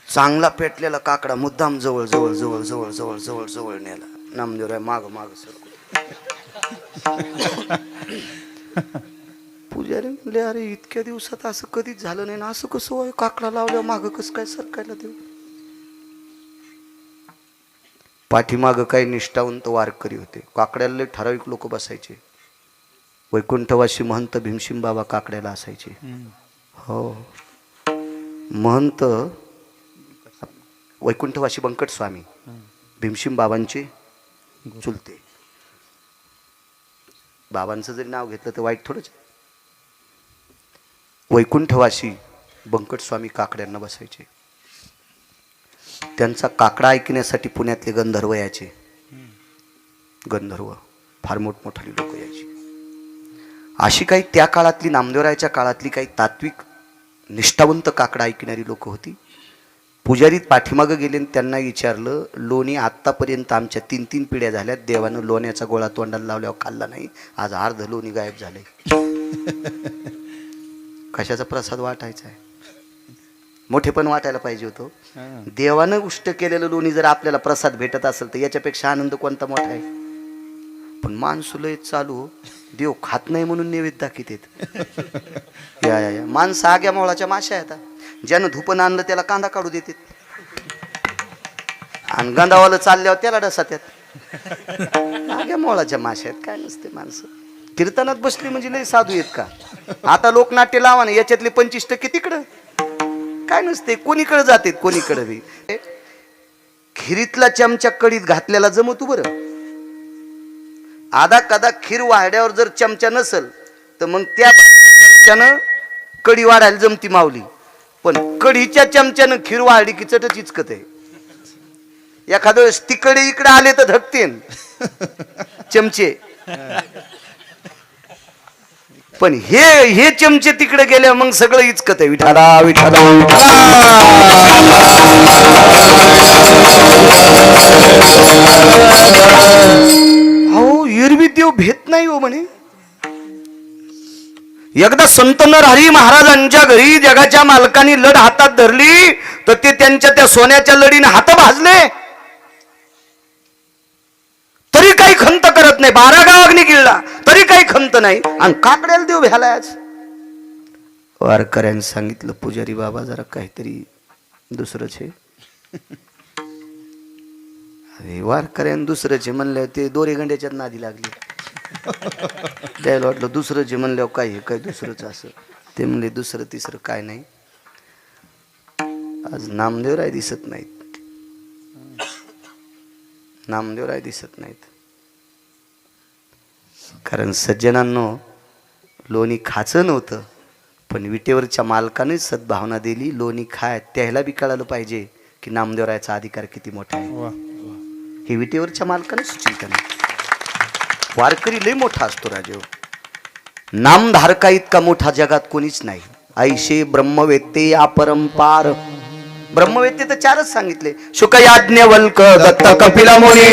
चांगला पेटलेला काकडा मुद्दाम जवळ जवळ जवळ जवळ जवळ जवळ जवळ नेला. नामदेवराय माग माग सरकू. पुजारी म्हणले, अरे इतक्या दिवसात असं कधीच झालं नाही ना, असं कसं होय, काकडा लावल्यावर माग कसं काय सरकायला देऊ. पाठीमाग काही निष्ठावंत वारकरी होते, काकड्याला ठराविक लोक बसायचे. वैकुंठवासी महंत भीमसिंग बाबा काकड्याला असायचे. हो, महंत वैकुंठवासी बंकट स्वामी भीमसिंग बाबांचे चुलते. बाबांचं जरी नाव घेतलं तर वाईट थोडंच. वैकुंठवासी बंकट स्वामी काकड्यांना बसायचे. त्यांचा काकडा ऐकण्यासाठी पुण्यातले गंधर्व यायचे. गंधर्व फार मोठमोठाली लोक यायची. अशी काही त्या काळातली, नामदेवरायाच्या काळातली काही तात्विक निष्ठावंत काकडा ऐकणारी लोक होती. पुजारी पाठीमागं गेले आणि त्यांना विचारलं, लोणी आत्तापर्यंत आमच्या 3 पिढ्या झाल्यात, देवानं लोण्याचा गोळा तोंडाला लावल्यावर खाल्ला नाही, आज अर्ध लोणी गायब झालंय. कशाचा प्रसाद वाटायचा आहे? मोठे पण वाटायला पाहिजे होतो. देवानं उष्ट केलेलं लोणी जर आपल्याला प्रसाद भेटत असेल तर याच्यापेक्षा आनंद कोणता मोठा आहे? पण माणसं लय चालू, देव खात नाही म्हणून नैवेद्य दाखवतात. या माणसं आग्या मोळाच्या माश्या आहेत. ज्यानं धुपन आणलं त्याला कांदा काढू देतात, आणि गंधावाला चालल्यावर त्याला डसात्यात. आग्या मोळाच्या माश्या आहेत, काय नसते. माणसं कीर्तनात बसली म्हणजे लय साधू आहेत का? आता लोकनाट्य लावा ना, याच्यातले 25% तिकडं, काय नसते. कोणीकडे जातात, कोणीकडे बी. खिरीतला चमचा कडीत घातलेला जमतो बरं. आधा कदा खीर वाढ्यावर जर चमचा नसल तर मग त्या चमच्यानं कडी वाढायला जमती माऊली. पण कढीच्या चमच्यानं खीर वाढली की चटच इचकत आहे. एखाद्या वेळेस तिकडे इकडे आले तर धकतेन चमचे, पण हे चमचे तिकडे गेल्या मग सगळं इचकत आहे. विठाला विठाला हो, एरवी देव भेट नाही हो म्हणे. एकदा संत नरहरी महाराजांच्या घरी जगाच्या मालकानी लढ हातात धरली तर ते त्यांच्या त्या सोन्याच्या लढीने हात भाजले तरी काही खंत करत नाही. 12 गावाग्नी गिळला तरी काही खंत नाही, आणि काकड्याला देव भ्यालाय. आज वारकऱ्यांनी सांगितलं, पुजारी बाबा जरा काहीतरी दुसरंच आहे. अरे वारकऱ्यांनी दुसरंच आहे म्हणलं, ते दोरे गंड्याच्यात नादी लागली. त्याला वाटलं दुसरं जे म्हणल्यावर काय हे काय दुसरंच असं. ते म्हणले दुसरं तिसरं काय नाही. आज नामदेवराय दिसत नाहीत, नामदेवराय दिसत नाहीत. कारण सज्जनांनो, लोणी खायचं नव्हतं, पण विटेवरच्या मालकानेच सद्भावना दिली, लोणी खाय. त्याला बी कळालं पाहिजे की नामदेवरायाचा अधिकार किती मोठा आहे. हे विटेवरच्या मालकाने सुचिंतन. वारकरी लय मोठा असतो राजे. नामधारका इतका मोठा जगात कोणीच नाही. ऐशे ब्रह्मवेत्ते अपरंपार. ब्रह्मवेत्ते तर 4च सांगितले. शुक याज्ञवल्क दत्त कपिल मुनी.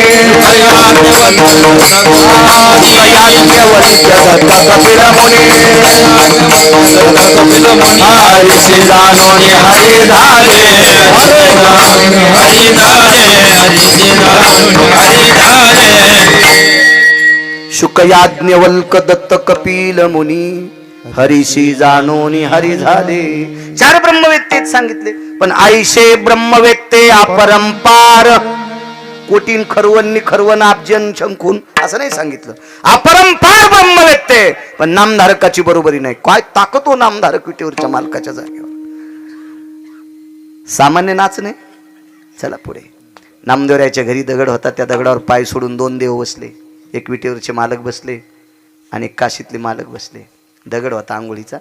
शुक याज्ञवल्क दत्त कपिल मुनी. हरीशी जाणोनी हरी झाले. 4 ब्रह्मवेत्तेच सांगितले. पण ऐशे ब्रह्मवेत्ते अपरंपार. कोटीन खरवन्नी खरवन अब्जन शंकून असं नाही सांगितलं. अपरंपार ब्रह्मवेत्ते. पण नामधारकाची बरोबरी नाही. काय ताकद हो नामधारक विटेवरच्या मालकाच्या जागेवर. सामान्य नाच नाही. चला पुढे. नामदेवरायाच्या घरी दगड होता, त्या दगडावर पाय सोडून 2 देव बसले. एक विटेवरचे मालक बसले आणि एक काशीतले मालक बसले. दगड होता आंघोळीचा.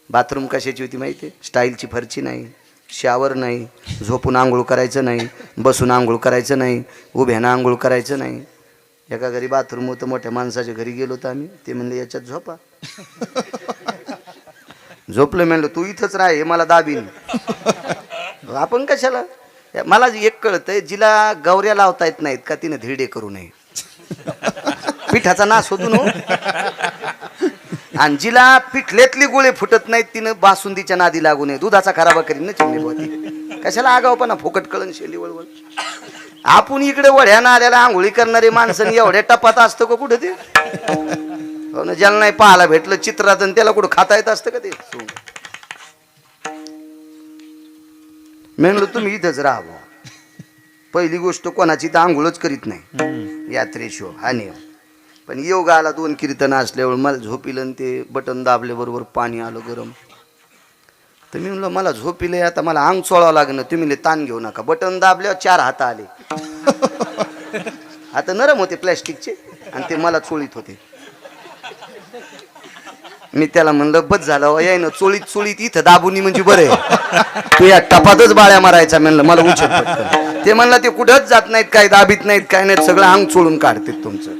बाथरूम कशाची होती माहिती आहे? स्टाईलची फरची नाही, शावर नाही, झोपून आंघोळ करायचं नाही, बसून आंघोळ करायचं नाही, उभ्यानं आंघोळ करायचं नाही. एका घरी बाथरूम होतं, मोठ्या माणसाच्या घरी गेलो होतो आम्ही. ते म्हणले याच्यात झोपा. झोपलं म्हणलं तू इथंच राह, हे मला दाबीन. आपण कशाला, मला एक कळतंय, जिला गौऱ्या लावता येत नाहीत का तिने धिरडे करू नये. पिठाचा नाश होतो ना. आणि जिला पिठल्यातली गोळे फुटत नाहीत तिनं बासुंदीच्या नादी लागू नये. दुधाचा खराबा करीन ना चिमणी होती. कशाला आगावपणा, फुकट कळण शेली वळवळ. आपण इकडे वड्यानं आल्याला आंघोळी करणारे माणसं एवढ्या टपात असतं का कुठं ते. हो ना, ज्याला नाही पाहायला भेटलं चित्रात आणि त्याला कुठं खाता येत असतं का ते. म्हणलं तुम्ही इथंच राहा. पहिली गोष्ट कोणाची तर आंघोळच करीत नाही यात्रेशिव हा नियम. पण योग आला 2 कीर्तन असल्यावर मला झोपिलं आणि ते बटन दाबल्याबरोबर पाणी आलं गरम. तर मी म्हणलं मला झोपिले, आता मला अंग चोळावं लागणं. तुम्ही ताण घेऊ नका. बटन दाबल्यावर 4 हात आले. आता नरम होते प्लॅस्टिकचे आणि ते मला चोळीत होते. मी त्याला म्हणलं बस झालं याय ना, चोळीत चोळीत इथं दाबुनी म्हणजे बरं आहे. तू या टपातच बाळ्या मारायचा म्हणलं, मला उचल पटकन. ते म्हणलं ते कुठंच जात नाहीत, काय दाबीत नाहीत, काय नाहीत, सगळं अंग चोळून काढतात तुमचं.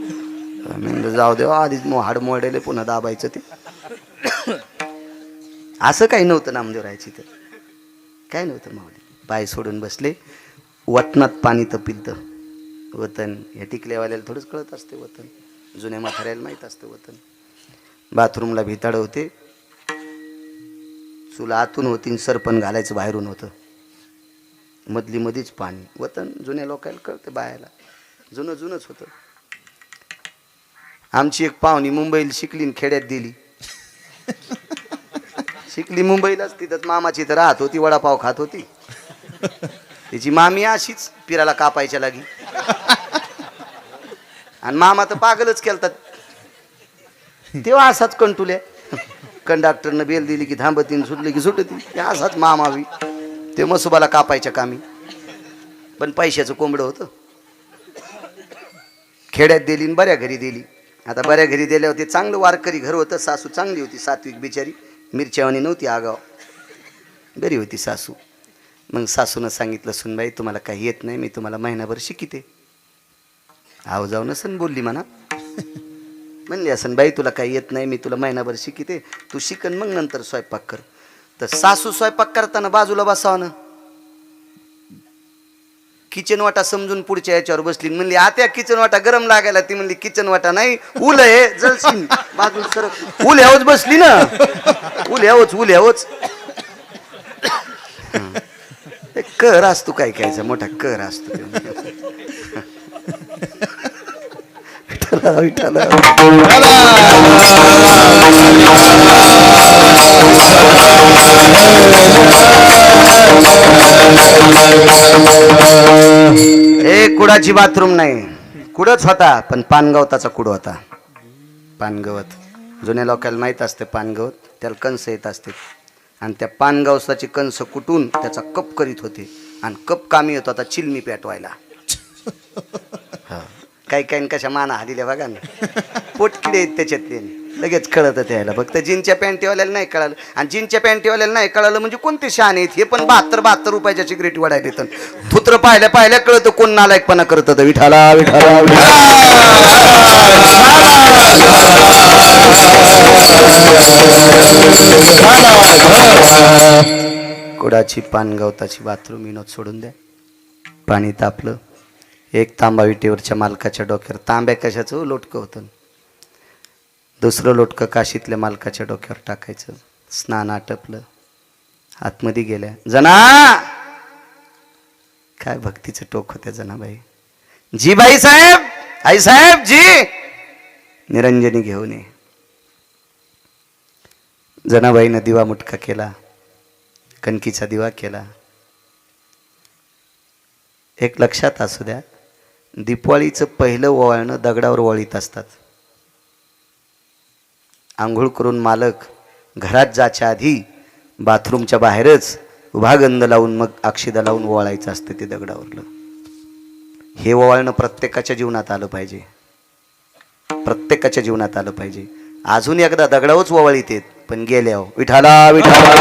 म्हणलं जाऊ देवा, आधीच हाड मोडेले पुन्हा दाबायचं ते. असं काही नव्हतं नामदेवरायची तर काय नव्हतं. मावली पाय सोडून बसले, वतनात पाणी तपिलतं. वतन या टिकल्यावाल्याला थोडंच कळत असते वतन, जुन्या म्हाताऱ्याला माहीत असतं वतन. बाथरूमला भिताड होते, चुला आतून होती, सरपण घालायचं बाहेरून होतं. मधली मधीच पाणी. वतन जुन्या लोकांना कळतं, बायाला जुनं जुनंच होतं. आमची एक पाहुणी मुंबईला शिकली, खेड्यात दिली. शिकली मुंबईलाच, तिथंच मामाची तर राहत होती, वडापाव खात होती. तिची मामी अशीच पिराला कापायच्या लागी. आणि मामा तर पागलच केलतात. तेव्हा असाच कंटुल्या. कंडक्टरनं बेल दिली की थांबतीन, सुटली की सुटती. असाच मामावी ते मसुबाला कापायच्या कामी. पण पैशाचं कोंबडं होतं. खेड्यात दिली, बऱ्या घरी दिली. आता बऱ्या घरी दिल्यावर ते चांगलं वारकरी घर होतं. सासू चांगली होती, सात्विक बिचारी, मिरच्यावानी नव्हती, आगाव बरी होती सासू. मग सासूनं सांगितलं, सुनबाई तुम्हाला काही येत नाही, मी तुम्हाला महिनाभर शिकिते. आव जाऊ नसन बोलली म्हणा. म्हणली असन बाई तुला काही येत नाही, मी तुला महिनाभर शिकिते, तू शिकन मग नंतर स्वयंपाक कर. तर सासू स्वयंपाक करताना बाजूला बसावं, किचन वाटा समजून पुढच्या याच्यावर बसली. म्हणली आत्या किचन वाटा गरम लागायला. ती म्हणली किचन वाटा नाही, उल आहे जळशील. बाजूला सरक. उल ह्यावच बसली ना, उल ह्यावच. कर असतो काय कायचा मोठा कर असतो. विठाला हे कुडाची बाथरूम नाही, कुडच होता पण पानगवताचा कुड होता. पानगवत जुन्या लोकांना माहीत असते. पानगवत त्याला कंस येत असते आणि त्या पानगवताची कंस कुटून त्याचा कप करीत होते. आणि कप कामी येतो आता चिलमी पेटवायला. काही काही कशा माना हादिल्या बघा ना, पोटकिडे आहेत त्याच्यातले. लगेच कळतं त्याला. फक्त जीनच्या पॅन्टीवाल्याला नाही कळालं. आणि जीनच्या पॅन्टीवाल्याला नाही कळालं म्हणजे कोणते शहाणे आहेत हे. पण 72 रुपयाच्या सिगरेट वाढायला येतं. थुत्र पाहिल्या कळतं कोण नालायकपणा करतं. विठाला विठाला कुडाची पानगवताची बाथरूम विनोद सोडून द्या. पाणी तापलं. एक तांबा विटेवरच्या मालकाच्या डोक्यावर. तांब्या कशाचं लोटकं होतं. दुसरं लोटकं काशीतल्या मालकाच्या डोक्यावर टाकायचं. स्नान आटपलं. आतमध्ये गेल्या. जना काय भक्तीचं टोक होत्या जनाबाई. जी बाई साहेब, आई साहेब जी, निरंजनी घेऊन ये. जनाबाईनं दिवा मुटका केला, कणकीचा दिवा केला. एक लक्षात असू द्या, दिपवाळीचं पहिलं ओवाळणं दगडावर वळीत असतात. आंघोळ करून मालक घरात जायच्या आधी बाथरूमच्या बाहेरच उभा गंध लावून मग अक्षिदा लावून ओवाळायचं असतं ते दगडावरलं. हे ओवाळणं प्रत्येकाच्या जीवनात आलं पाहिजे. प्रत्येकाच्या जीवनात आलं पाहिजे. अजून एकदा दगडावच ओवाळीत येत पण गेल्या विठाला विठाला.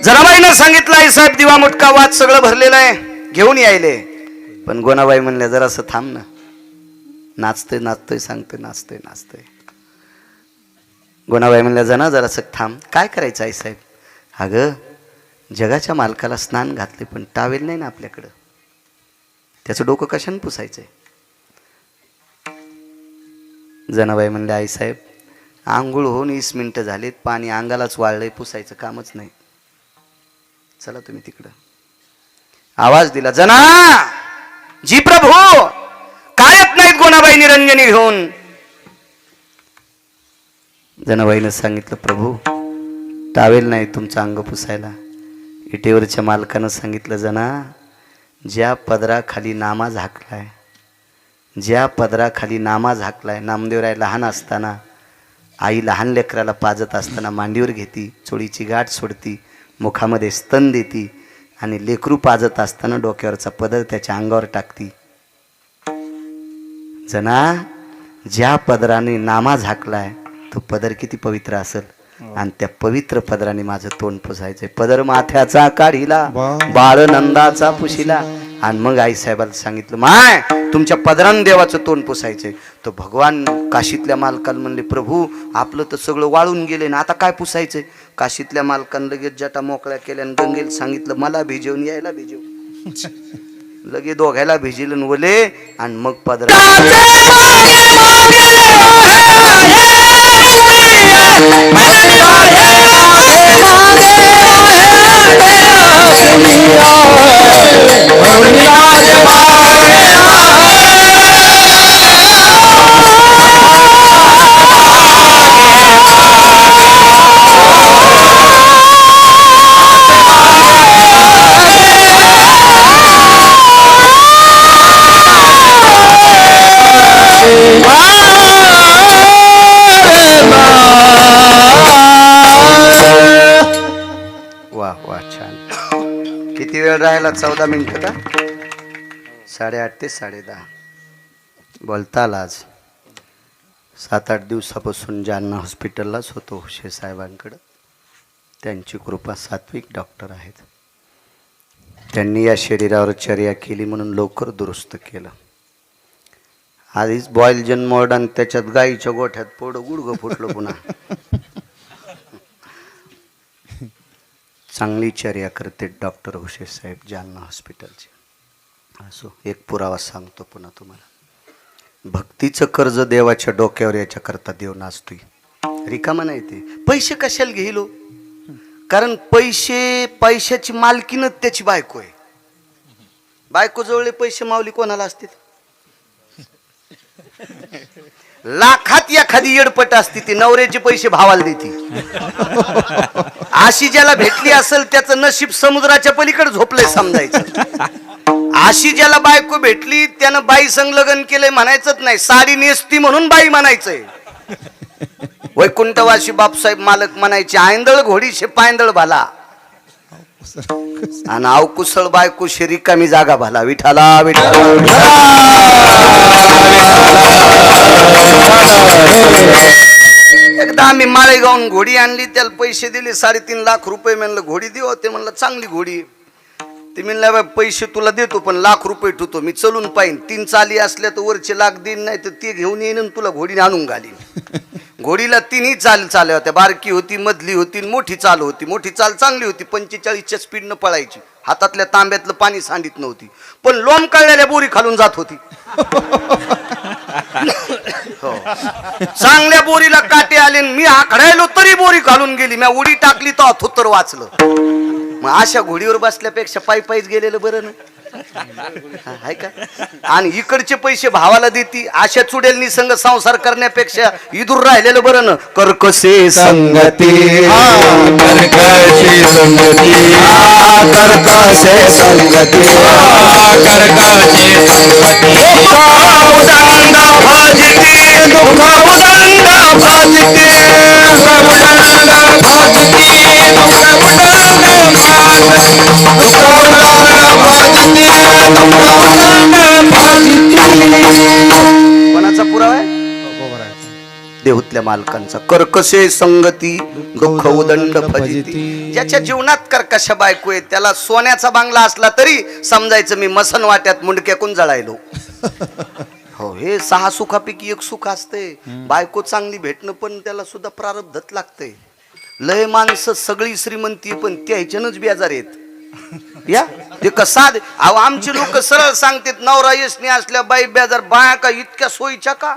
जनाबाईनं सांगितलं आई साहेब दिवा मुटका वाद सगळं भरलेलं आहे, घेऊन यायले. पण गोनाबाई म्हणल्या जरासं थांब ना, नाचतोय नाचतोय सांगतोय नाचतोय नाचतोय. गोनाबाई म्हणल्या जना जरासं थांब. काय करायचं आई साहेब? अगं जगाच्या मालकाला स्नान घातले पण टावेल नाही ना आपल्याकडं, त्याचं डोकं कशाने पुसायचंय? जनाबाई म्हणले आई साहेब आंघोळ होऊन 20 मिनिटं झालीत, पाणी अंगालाच वाळलंय, पुसायचं कामच नाही. चला तुम्ही तिकडं. आवाज दिला, जना जी प्रभू. काय येत नाहीत गोनाबाई निरंजनी घेऊन. जनाबाईनं सांगितलं प्रभू टावेल नाही तुमचं अंग पुसायला. इटेवरच्या मालकानं सांगितलं जना ज्या पदराखाली नामा झाकलाय, ज्या पदराखाली नामा झाकलाय. नामदेवराय लहान असताना आई लहान लेकराला पाजत असताना मांडीवर घेती, चोळीची गाठ सोडती, मुखामध्ये स्तन देती आणि लेकरू पाजत असताना डोक्यावरचा पदर त्याच्या अंगावर टाकती. जना ज्या पदराने नामा झाकलाय तो पदर किती पवित्र असेल, आणि त्या पवित्र पदराने माझं तोंड पुसायचंय. पदर माथ्याचा काढिला, बाळ नंदाचा पुशिला. आणि मग आई साहेबाला सांगितलं माय तुमच्या पदरानं देवाचं तोंड पुसायचंय. तो भगवान काशीतल्या मालकाला म्हणले प्रभू आपलं तर सगळं वाळून गेले ना, आता काय पुसायचंय? काशीतल्या मालकानं लगेच जटा मोकळ्या केल्या आणि गंगेला सांगितलं मला भिजवून यायला भिजव. लगे दोघायला भिजिलं वले आणि मग पदर किती वेळ राहिला? 14 मिनिटं का? 8:30 ते 10:30 बोलता आला. आज 7-8 दिवसापासून जालना हॉस्पिटललाच होतो हुशे साहेबांकडं. त्यांची कृपा, सात्विक डॉक्टर आहेत. त्यांनी या शरीरावर चर्या केली म्हणून लवकर दुरुस्त केलं. आधीच बॉईल जन्मोड आणि त्याच्यात गाईच्या गोठ्यात पोडं गुडगं फुटलं पुन्हा. चांगली चर्या करते डॉक्टर हुशे साहेब जालना हॉस्पिटलचे. असो एक पुरावा सांगतो पुन्हा तुम्हाला. भक्तीचं कर्ज देवाच्या डोक्यावर याच्याकरता देव नाचतोय. रिकामा नाही ते. पैसे कशाला घेलो? कारण पैशाची मालकीनच त्याची बायको आहे. बायको जवळ पैसे माऊली कोणाला असतील? लाखात एखादी येडपट असते ती नवऱ्याचे पैसे भावाला देती. अशी ज्याला भेटली असेल त्याचं नशीब समुद्राच्या पलीकडे झोपलंय समजायचं. अशी ज्याला बायको भेटली त्यानं बाई संग लग्न केलंय म्हणायचंच नाही, साडी नेसती म्हणून बाई म्हणायचंय. वैकुंठवासी बापसाहेब मालक म्हणायचे आयंदळ घोडीशे पायंदळ भाला आणि अवकुसळ बायको शे रिकामी जागा भाला. विठाला विठाला एकदा आम्ही माळेगावून घोडी आणली, त्याला पैसे दिले 3.5 लाख रुपये. म्हणलं घोडी देऊ? ते म्हणलं चांगली घोडी. ते म्हणलं पैसे तुला देतो पण ₹1,00,000 ठेवतो, मी चलून पाहिन. 3 चाली असल्या तर वरचे लाख देईन, नाही तर ते घेऊन येईन आणि तुला घोडीने आणून घालीन. घोडीला 3ही चाल होत्या. बारकी होती, मधली होती, मोठी चाल होती. मोठी चाल चांगली होती, 45च्या स्पीडनं पळायची. हातातल्या तांब्यातलं पाणी सांडित नव्हती, पण लोम कळलेल्या बोरी खालून जात होती. हो. चांगल्या बोरीला काटे आले, मी आखडायलो तरी बोरी घालून गेली. मी उडी टाकली तर थोत्तर वाचलं. मग अशा घोडीवर बसल्यापेक्षा पायीच गेलेलं बरं ना, आहे का? आणि इकडचे पैसे भावाला देती. अशा चुडेलनी संग संसार करण्यापेक्षा इदूर राहिलेलं बरं ना. कर्कशे संगती कर्कशे संगती कर्कशे संगती कर्कशे संगती उदंड भाजती दुःख उदंड भाजती कोणाचा पुरावा आहे? देहुतल्या मालकांचा. कर्कशे संगती दुःख उदंड फजिती. ज्याच्या जीवनात कर्कश बायको आहे त्याला सोन्याचा बांगला असला तरी समजायचं मी मसन वाट्यात मुंडक्याकून जळायलो. हो, हे 6 सुखापैकी 1 सुख असते. बायको चांगली भेटणं पण त्याला सुद्धा प्रारब्धत लागते. लय माणसं सगळी श्रीमंती पण त्या ह्याच्यानंच बेजार आहेत. या ते कसा अहो आमचे लोक सरळ सांगतात नवरा यशनी असल्या बाई बेजार. बाया का इतक्या सोयीच्या का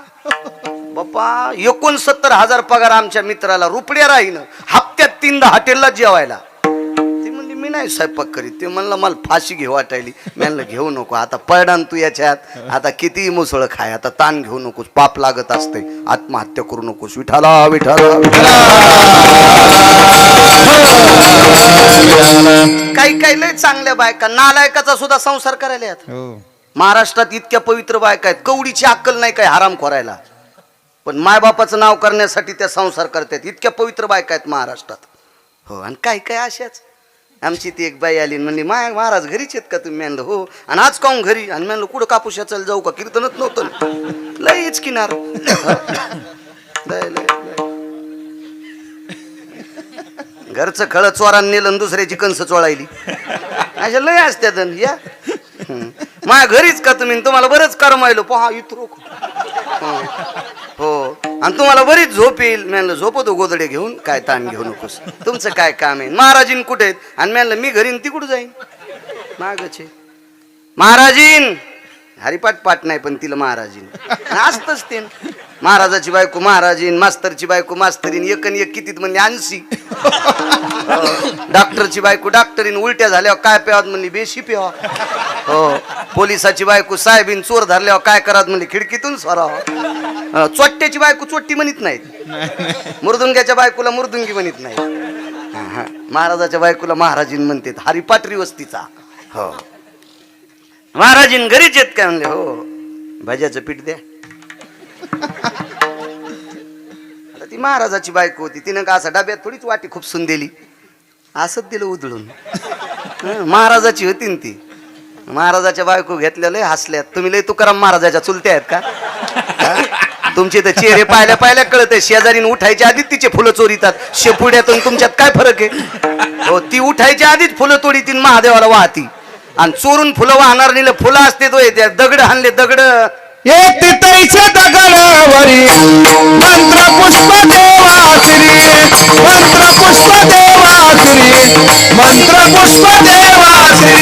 बाप्पा. 69,000 पगार आमच्या मित्राला. रुपड्या राहीन हप्त्यात 3दा हॉटेलला जेवायला. ते म्हणली मी नाही स्वयंपाक करीत. ते म्हणलं मला फाशी घेऊ वाटायली. मी म्हणलं घेऊ नको आता पडण तू याच्यात. आता किती मुसळ खाय. आता ताण घेऊ नकोस. पाप लागत असते. आत्महत्या करू नकोस. विठाला विठाला काही काही लय चांगल्या बायका नालायकाचा सुद्धा संसार करायला आहेत. महाराष्ट्रात इतक्या पवित्र बायका आहेत कवडीची अक्कल नाही काय हराम खोरायला. पण मायबापाचं नाव करण्यासाठी त्या संसार करतात. इतक्या पवित्र बायका आहेत महाराष्ट्रात. हो, आणि काय काय अशाच. आमची ती एक बाई आली म्हणली माय महाराज घरीच आहेत का तुम्ही. म्हणलं हो. आणि आज काहून घरी. आणि म्हणलं कुठं कापूस चल जाऊ का. कीर्तनच नव्हतं. लयच किनार. लय लय घरचं खळ चोरांनी नेलं दुसऱ्याची कंस चोळायली. अशा लय असत्यात. या माझ्या घरीच का तुम्ही. तुम्हाला बरंच करमायलो पहा इतरो. हो, आणि तुम्हाला बरीच झोप येईल. म्हणलं झोपतो गोदडे घेऊन. काय ताण घेऊ नकोस. तुमचं काय काम आहे. महाराजीन कुठे आहेत. आणि म्हणलं मी घरी ती कुठं जाईन. मागचे महाराजीन हरिपाठ पाठ नाही पण तिला महाराजीन असतच. ते महाराजाची बायको महाराजीन. मास्तरची बायको मास्तरीन. एकन एक कितीत म्हणजे 80. डॉक्टरची बायको डॉक्टरीन. उलट्या झाल्यावर काय प्यावात म्हणली बेशी प्यावा. हो, पोलिसाची बायको साहेबीन. चोर धरल्यावर काय करावं म्हणली खिडकीतून सोरावं. चोट्ट्याची बायको चोट्टी म्हणत नाहीत. मुर्दुंग्याच्या बायकोला मुर्दुंगी म्हणत नाही. महाराजाच्या बायकोला महाराजीन म्हणते. हरिपाठ वस्तीचा. हो, महाराजीन घरीच येत काय म्हणले. हो, भाज्याचं पीठ द्या. आता ती महाराजाची बायको होती. तिनं का असं डब्यात थोडीच वाटी खूपसून दिली. असंच दिलं उधळून. महाराजाची होती ना ती. महाराजाच्या बायको घेतलेलं हसल्यात. तुम्ही लय तुकाराम महाराजाच्या चुलत्या आहेत का. तुमचे तर चेहरे पाहिल्या पाहिल्या कळत आहे. शेजारीन उठायच्या आधीच तिचे फुलं चोरीतात. शेपुड्यातून तुमच्यात काय फरक आहे. हो, ती उठायच्या आधीच फुलं तोडीतील महादेवाला वाहती. आणि चोरून फुलं वाहणार नेलं. फुलं असते तो त्या दगड हाणले. दगड तिथैच्या दगडावरी मंत्र पुष्प देवाश्री. मंत्र पुष्प देवाश्री. मंत्र पुष्प देवाश्री.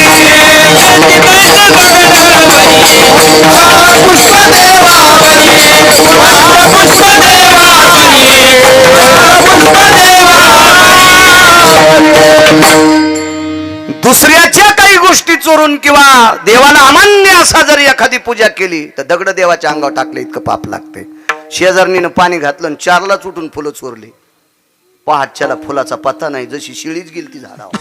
पुष्प देवाश्री. पुष्प दुसऱ्याच्या काही गोष्टी चोरून किंवा देवाला अमान्य असा जर एखादी पूजा केली तर दगड देवाच्या अंगावर टाकले इतकं पाप लागते. शेजारणीनं पाणी घातलं आणि 4लाच उठून फुलं चोरली. पहाटच्याला फुलाचा पत्ता नाही. जशी शिळीच गेली ती झाडावर.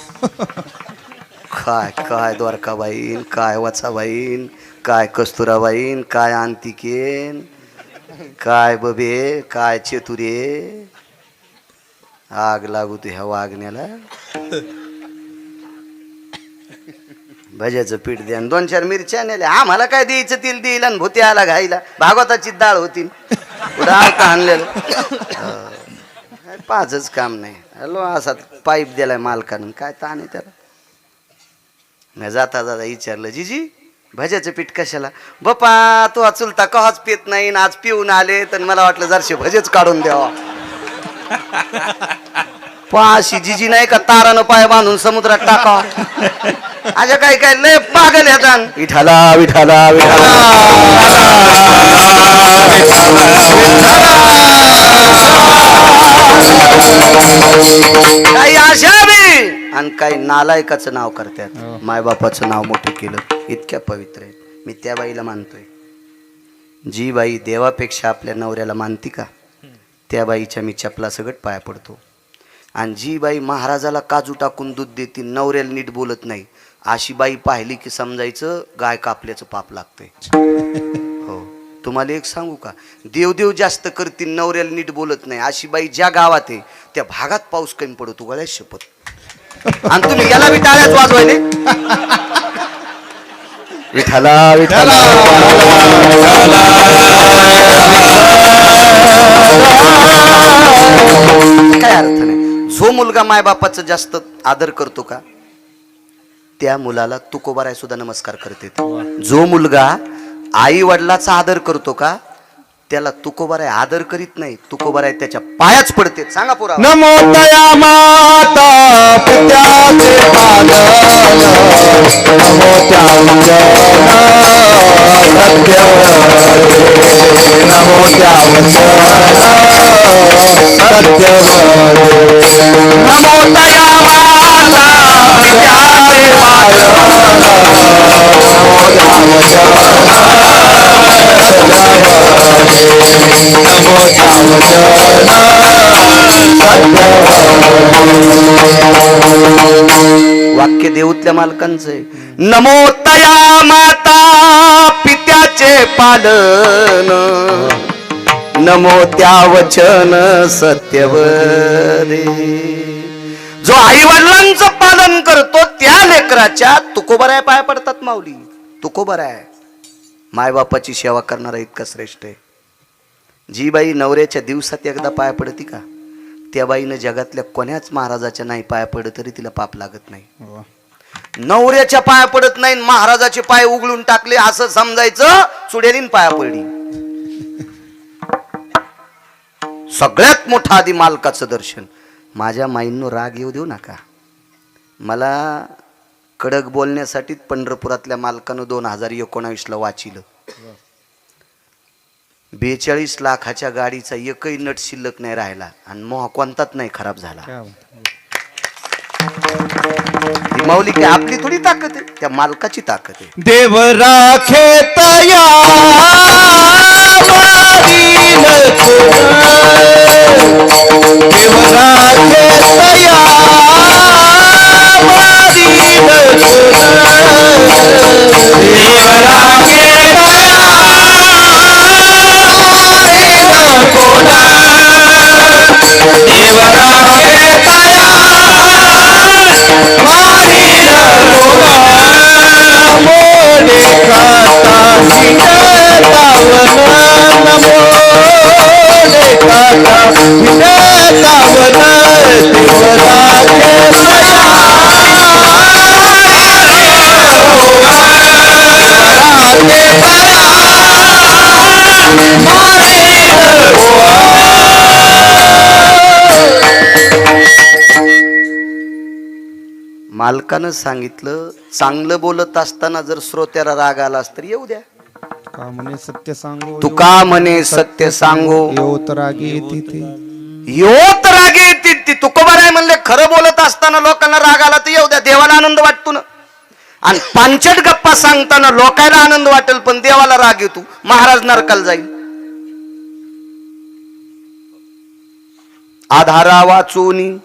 काय काय द्वारकाबाईन. काय वचाबाईन. काय कस्तुराबाईन. काय अंतिकेन. काय बबे. काय चेतुरे. आग लागू तू ह्या वागण्याला. भज्याचं पीठ द्या. 2-4 मिरच्या नेल्या. आम्हाला काय द्यायचं तेल देईल. आणि भूती आला घाईला. भागवताची डाळ होती. पुढं आवता आणलेलं. पाचच काम नाही. हॅलो असा पाईप दिलाय मालकानं. काय ताण आहे त्याला. मी जाता जाता विचारलं जीजी भज्याचं पीठ कशाला. बापा तू चुलता कहाच पित नाही. आज पिऊन आले तर मला वाटलं जरशे भजेच काढून द्यावा. पाशी जिजी नाही का तारानं पाय बांधून समुद्रात टाकावा. अशा काय काय लय पागल येतात. विठाला विठाला विठाला. काही आशा बी आणि काही नालायकाचं नाव करतात. मायबापाचं नाव मोठं केलं. इतक्या पवित्र आहे. मी त्या बाईला मानतोय. जी बाई देवापेक्षा आपल्या नवऱ्याला मानती का त्या बाईच्या मी चपला सगट पाया पडतो. आणि जी बाई महाराजाला काजू टाकून दूध देते नवऱ्याला नीट बोलत नाही अशी बाई पाहिली की समजायचं गाय कापल्याचं पाप लागतंय. हो, तुम्हाला एक सांगू का. देवदेव जास्त करतील नवऱ्याला नीट बोलत नाही अशी बाई ज्या गावात आहे त्या भागात पाऊस कमी पडतो. गळ्यात शपथ. आणि तुम्ही याला बी टाळ्याच वाजवायले. विठाला विठाला. मुलगा मायबापाचं जास्त आदर करतो का, त्या मुलाला तुकोबाराय सुद्धा नमस्कार करते. जो मुलगा आई वडिलाचा आदर करतो का, त्याला तुकोबाराय आदर करीत नाही, तुकोबाराय त्याच्या पायाच पडते. सांगा पुरा. नमो तया माता पित्याचे पालन, नमो त्या नमो त्या सत्यवदे, नमो तया माता पित्याचे पालन, वाक्य देऊतल्या मालकांचं आहे. नमो तया माता पित्याचे पालन, नमो त्या वचन सत्यवदे. जो आई वडिलांचं पालन करतो त्या लेकराच्या तुकोबराय पाय पडतात माऊली. तुकोबराय मायबापाची सेवा करणारा इतका श्रेष्ठ आहे. जी बाई नवऱ्याच्या दिवसात एकदा पाया पडती का, त्या बाईनं जगातल्या कोण्याच महाराजाच्या नाही पाया पडत तरी तिला पाप लागत नाही. नवऱ्याच्या पाया पडत नाही, महाराजाचे पाय उघडून टाकले असं समजायचं, चुडेलीन पाया पडली. सगळ्यात मोठं आधी मालकाचं दर्शन. माझ्या माईंनो राग येऊ देऊ नका. मला कडक बोलण्यासाठी पंढरपुरातल्या मालकानं 2019ला वाचिलं. 42 लाखाच्या गाडीचा एकही नट शिल्लक नाही राहिला आणि मोह कोणताच नाही खराब झाला. ही माऊली की आपली थोडी ताकद आहे, त्या मालकाची ताकद आहे. देव राखे तया वारील देव राखे तया वारील देव राखे मालकानं सांगितलं, चांगलं बोलत असताना जर श्रोत्याला राग आलास तर येऊ द्या. का म्हणे सत्य सांगो, तुका म्हणे सत्य सांगो, येऊत रागी येते ते, योत रागे येते ती. तुकोबाराय म्हणले खरं बोलत असताना लोकांना राग आला तर येऊ द्या, देवाला आनंद वाटतो ना. आणि पांचट गप्पा सांगताना लोकांना आनंद वाटेल पण देवाला राग येतो, महाराज नरकाला जाईल. आधारा वाचून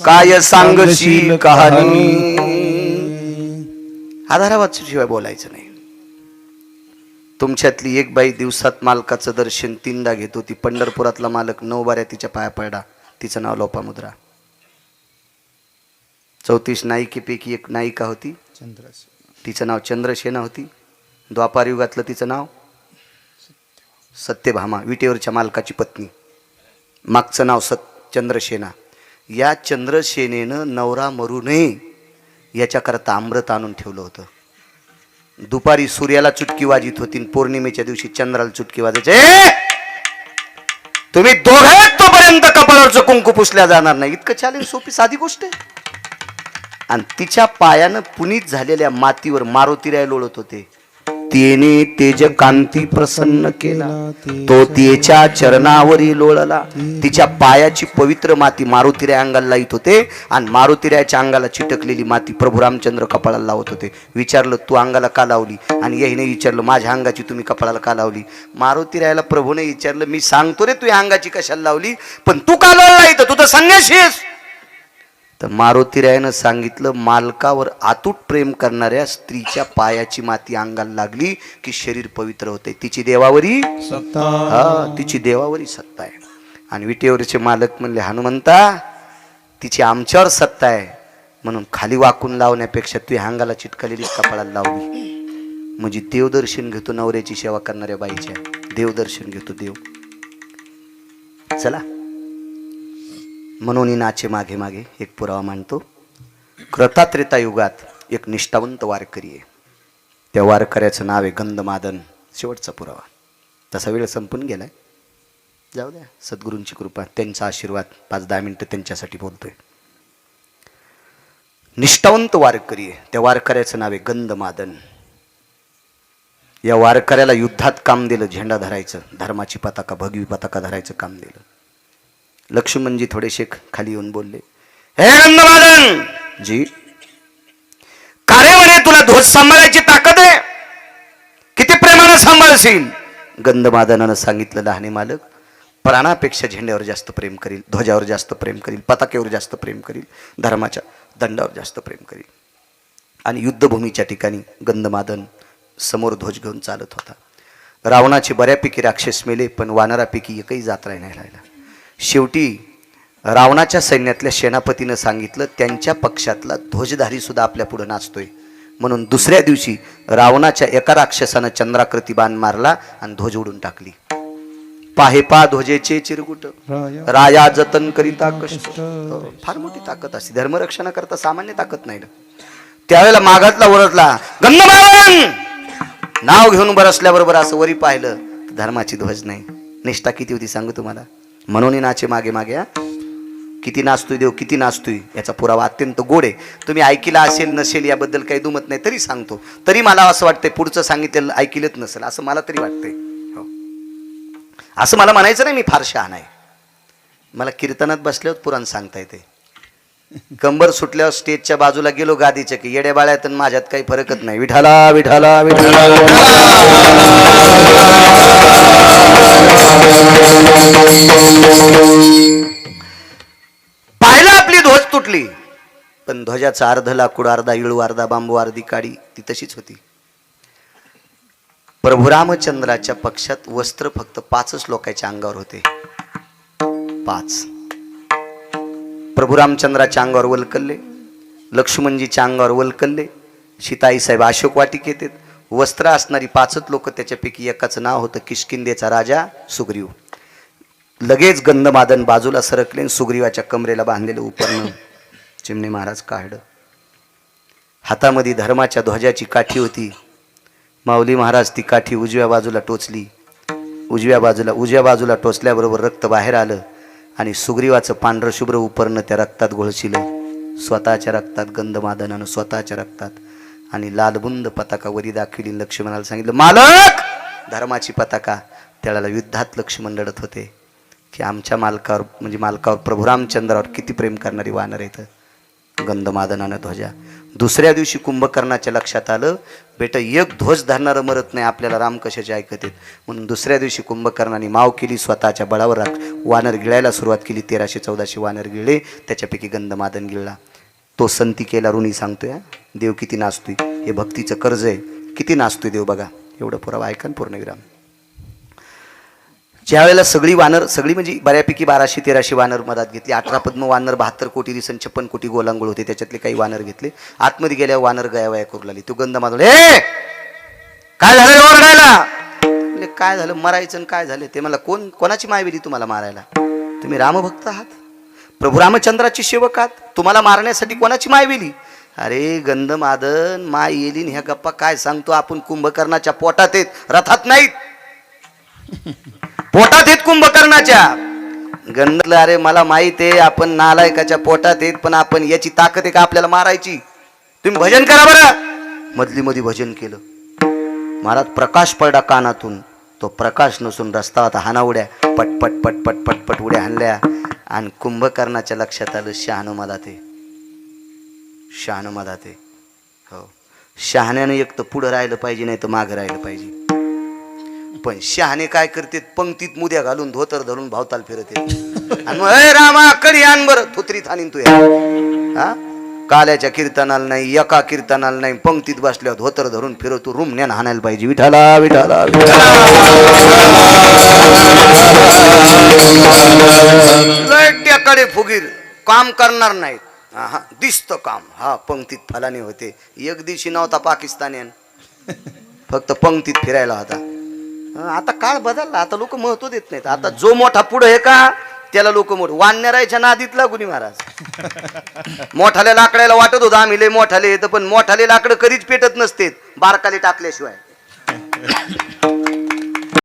काय सांगशील कहाणी. आधारा वाचूशिवाय बोलायचं नाही. तुमच्यातली एक बाई दिवसात मालकाचं दर्शन 3दा घेत होती. पंढरपुरातला मालक 9 बाऱ्या तिच्या पाया पडला. तिचं नाव लोपामुद्रा. 34 नायिकेपैकी एक नायिका होती, तिचं नाव चंद्रसेना होती. द्वापार युगातलं तिचं नाव सत्यभामा, विटेवरच्या मालकाची पत्नी. मागचं नाव चंद्रसेना. या चंद्रसेनेनं नवरा मरू नये याच्याकरता अमृत आणून ठेवलं होतं. दुपारी सूर्याला चुटकी वाजित होती, पौर्णिमेच्या दिवशी चंद्राला चुटकी वाजायचे. तुम्ही दोघे तोपर्यंत कपाळावरचं कुंकू पुसल्या जाणार नाही. इतकं चॅलेंज सोपी साधी गोष्ट आहे. आणि तिच्या पायानं पुनीत झालेल्या मातीवर मारुतीराय लोळत होते. तेने तेज कांती प्रसन्न केला, तो तिच्या चरणावरी लोळला. तिच्या पायाची पवित्र माती मारुतीराय अंगाला लावत होते आणि मारुतीरायच्या अंगाला चिटकलेली माती प्रभू रामचंद्र कपाळाला लावत होते. विचारलं तू अंगाला का लावली, आणि याने विचारलं माझ्या अंगाची तुम्ही कपाळाला का लावली. मारुतीरायला प्रभूने विचारलं मी सांगतो रे तू अंगाची कशाला लावली, पण तू का लावला इथं, तू तर संन्यासी आहेस. तर मारुतीरायानं सांगितलं मालकावर अतूट प्रेम करणाऱ्या स्त्रीच्या पायाची माती अंगाला लागली की शरीर पवित्र होते. तिची देवावरी सत्ता, हा तिची देवावरी सत्ता आहे. आणि विटेवरचे मालक म्हणले हनुमंता तिची आमच्यावर सत्ता आहे म्हणून खाली वाकून लावण्यापेक्षा तू अंगाला चिटकलेली कपाळाला लावली म्हणजे देवदर्शन घेतो. नवऱ्याची सेवा करणाऱ्या बाईच्या देवदर्शन घेतो देव. चला म्हणून नाचे मागे मागे एक पुरावा मांडतो. कृतात्रेता युगात एक निष्ठावंत वारकरी आहे. त्या वारकऱ्याचं नाव आहे गंधमादन. शेवटचा पुरावा. तसा वेळ संपून गेलाय, जाऊ द्या. सद्गुरूंची कृपा, त्यांचा आशीर्वाद. 5-10 मिनिटं त्यांच्यासाठी बोलतोय. निष्ठावंत वारकरी आहे. त्या वारकऱ्याचं नाव आहे गंधमादन. या वारकऱ्याला युद्धात काम दिलं, झेंडा धरायचं, धर्माची पताका, भगवी पताका धरायचं काम दिलं. लक्ष्मणजी थोडेसे खाली येऊन बोलले, हे गंधमादन जी, कारे म्हणे तुला ध्वज सांभाळायची ताकद आहे, किती प्रेमानं सांभाळशील. गंधमादनानं सांगितलं, लहाने मालक, प्राणापेक्षा झेंड्यावर जास्त प्रेम करील, ध्वजावर जास्त प्रेम करील, पताकेवर जास्त प्रेम करील, धर्माच्या दंडावर जास्त प्रेम करील. आणि युद्धभूमीच्या ठिकाणी गंधमादन समोर ध्वज घेऊन चालत होता. रावणाचे बऱ्यापैकी राक्षस मेले, पण वानरापैकी एकही जात्रा नाही राहिला. शेवटी रावणाच्या सैन्यातल्या सेनापतीनं सांगितलं, त्यांच्या पक्षातला ध्वजधारी सुद्धा आपल्या पुढे नाचतोय. म्हणून दुसऱ्या दिवशी रावणाच्या एका राक्षसानं चंद्राकृती बाण मारला आणि ध्वज उडून टाकली. पाहे पा ध्वजेचे चिरकुट, राया जतन करिता कष्ट. फार मोठी ताकद असते. धर्मरक्षणाकरता सामान्य ताकद नाही ना. त्यावेळेला मागातला ओरडला, गंधमादन. नाव घेऊन बरसल्याबरोबर असं वरी पाहिलं, धर्माची ध्वज नाही. निष्ठा किती होती सांगू तुम्हाला. म्हणून नाचे मागे मागे. किती नाचतोय देव, किती नाचतोय, याचा पुरावा अत्यंत गोड आहे. तुम्ही ऐकिला असेल नसेल याबद्दल काही दुमत नाही, तरी सांगतो. तरी मला असं वाटतंय पुढचं सांगितलेलं ऐकिलंच नसेल असं मला तरी वाटतंय. हो, असं मला म्हणायचं नाही मी फार शहाणा आहे. मला कीर्तनात बसल्यावर पुराण सांगता येते. कंबर सुटल्यावर स्टेजच्या बाजूला गेलो गादीच्या की येड्या बाळ्यात माझ्यात काही फरकच नाही. विठाला विठाला विठाला. पाहिला आपली ध्वज तुटली, पण ध्वजाचा अर्ध लाकूड, अर्धा इळू, अर्धा बांबू, अर्धी काडी ती तशीच होती. प्रभू रामचंद्राच्या पक्षात वस्त्र फक्त 5च लोकांच्या अंगावर होते. 5. प्रभू रामचंद्राच्या अंगावर वलकल्ले, लक्ष्मणजीच्या अंगावर वलकल्ले, सीताई साहेब अशोक वाटिक येतात. वस्त्र असणारी 5च लोक, त्याच्यापैकी एकाचं नाव होतं किष्किंधेचा राजा सुग्रीव. लगेच गंधमादन बाजूला सरकले, सुग्रीवाच्या कमरेला बांधलेलं उपरणं चिमणे महाराज काढलं. हातामध्ये धर्माच्या ध्वजाची काठी होती. माऊली महाराज ती काठी उजव्या बाजूला टोचली. उजव्या बाजूला टोचल्याबरोबर रक्त बाहेर आलं आणि सुग्रीवाचं पांढरं शुभ्र उपरणं त्या रक्तात घोळशिलं. स्वतःच्या रक्तात, गंधमादनानं स्वतःच्या रक्तात. आणि लालबुंद पताका वरी दाखवली. लक्ष्मणाला सांगितलं, मालक, धर्माची पताका. त्याला युद्धात लक्ष्मण लढत होते की आमच्या मालकावर, म्हणजे मालकावर, प्रभू रामचंद्रावर किती प्रेम करणारी वानर येतं. गंधमादनानं ध्वजा. दुसऱ्या दिवशी कुंभकर्णाच्या लक्षात आलं, बेटा एक ध्वज धरणारं मरत नाही, आपल्याला राम कशाचे ऐकत आहेत. म्हणून दुसऱ्या दिवशी कुंभकर्णाने माव केली, स्वतःच्या बळावर वानर गिळायला सुरुवात केली. 1314 वानर गिळले, त्याच्यापैकी गंधमादन गिळला. तो संतिकेला ऋणी सांगतोय, देव किती नाचतोय, हे भक्तीचं कर्ज आहे, किती नाचतोय देव बघा. एवढं पुरावा ऐका ना पूर्णविराम. ज्या वेळेला सगळी म्हणजे बऱ्यापैकी 1200-1300 वानर मधात घेतली. 18 पद्म वानर, 72 कोटी दिसन 56 कोटी गोलांगोळ होते. त्याच्यातले काही वानर घेतले. आतमध्ये गेल्यावर वानर गयावया करू लागली. तो गंधमादन, हे काय झालं ओरडायला. म्हणजे काय झालं, मरायचं काय झालं ते. मला कोणाची मायवेली तुम्हाला मारायला. तुम्ही रामभक्त आहात, प्रभू रामचंद्राची सेवक आहात, तुम्हाला मारण्यासाठी कोणाची मायवेली. अरे गंधमादन, माय येलीन ह्या गप्पा काय सांगतो आपण. कुंभकर्णाच्या पोटात आहेत, रथात नाहीत. पोटात आहेत कुंभकर्णाच्या. गंधलं, अरे मला माहित आहे आपण नालायकाच्या पोटात आहेत, पण आपण याची ताकद आहे का आपल्याला मारायची. तुम्ही भजन करा बरं. मधली मध्ये भजन केलं. महाराज प्रकाश पडला कानातून. तो प्रकाश नसून रस्ता होता. हाना उड्या, पटपट पटपट पटपट उड्या हाणल्या. आणि कुंभकर्णाच्या लक्षात आलं, शहाणं मधात आहे, शहाणं मधात आहे. हो, शहाण्यानं एक तर पुढं राहिलं पाहिजे, नाही तर मागं राहिलं पाहिजे. पण शहाणे काय करते, पंक्तीत मुद्या घालून धोतर धरून भावताल फिरते. आणि मग रामा कडी आण बरं, थुत्रीत आणीन तू. हा, काल्याच्या कीर्तनाला नाही, एका कीर्तनाला नाही, पंक्तीत बसल्यावर धोतर धरून फिरवतो. रुमण्यानं हाणायला पाहिजे. विठाला विठाला लट्याकडे फुगीर काम करणार नाहीत. हा, दिसतं काम. हा, पंक्तीत फलाने होते. एक दिवशी नव्हता पाकिस्तानी, फक्त पंक्तीत फिरायला होता. आता काळ बदलला. आता लोक महत्व देत नाहीत. आता जो मोठा पुढे आहे का त्याला लोक मोठ वानरायच्या नादीत लागुनी महाराज. मोठाल्या लाकडाला वाटत होतं आम्ही लय मोठाले येतं, पण मोठाले लाकडं कधीच पेटत नसते बारकाले टाकल्याशिवाय.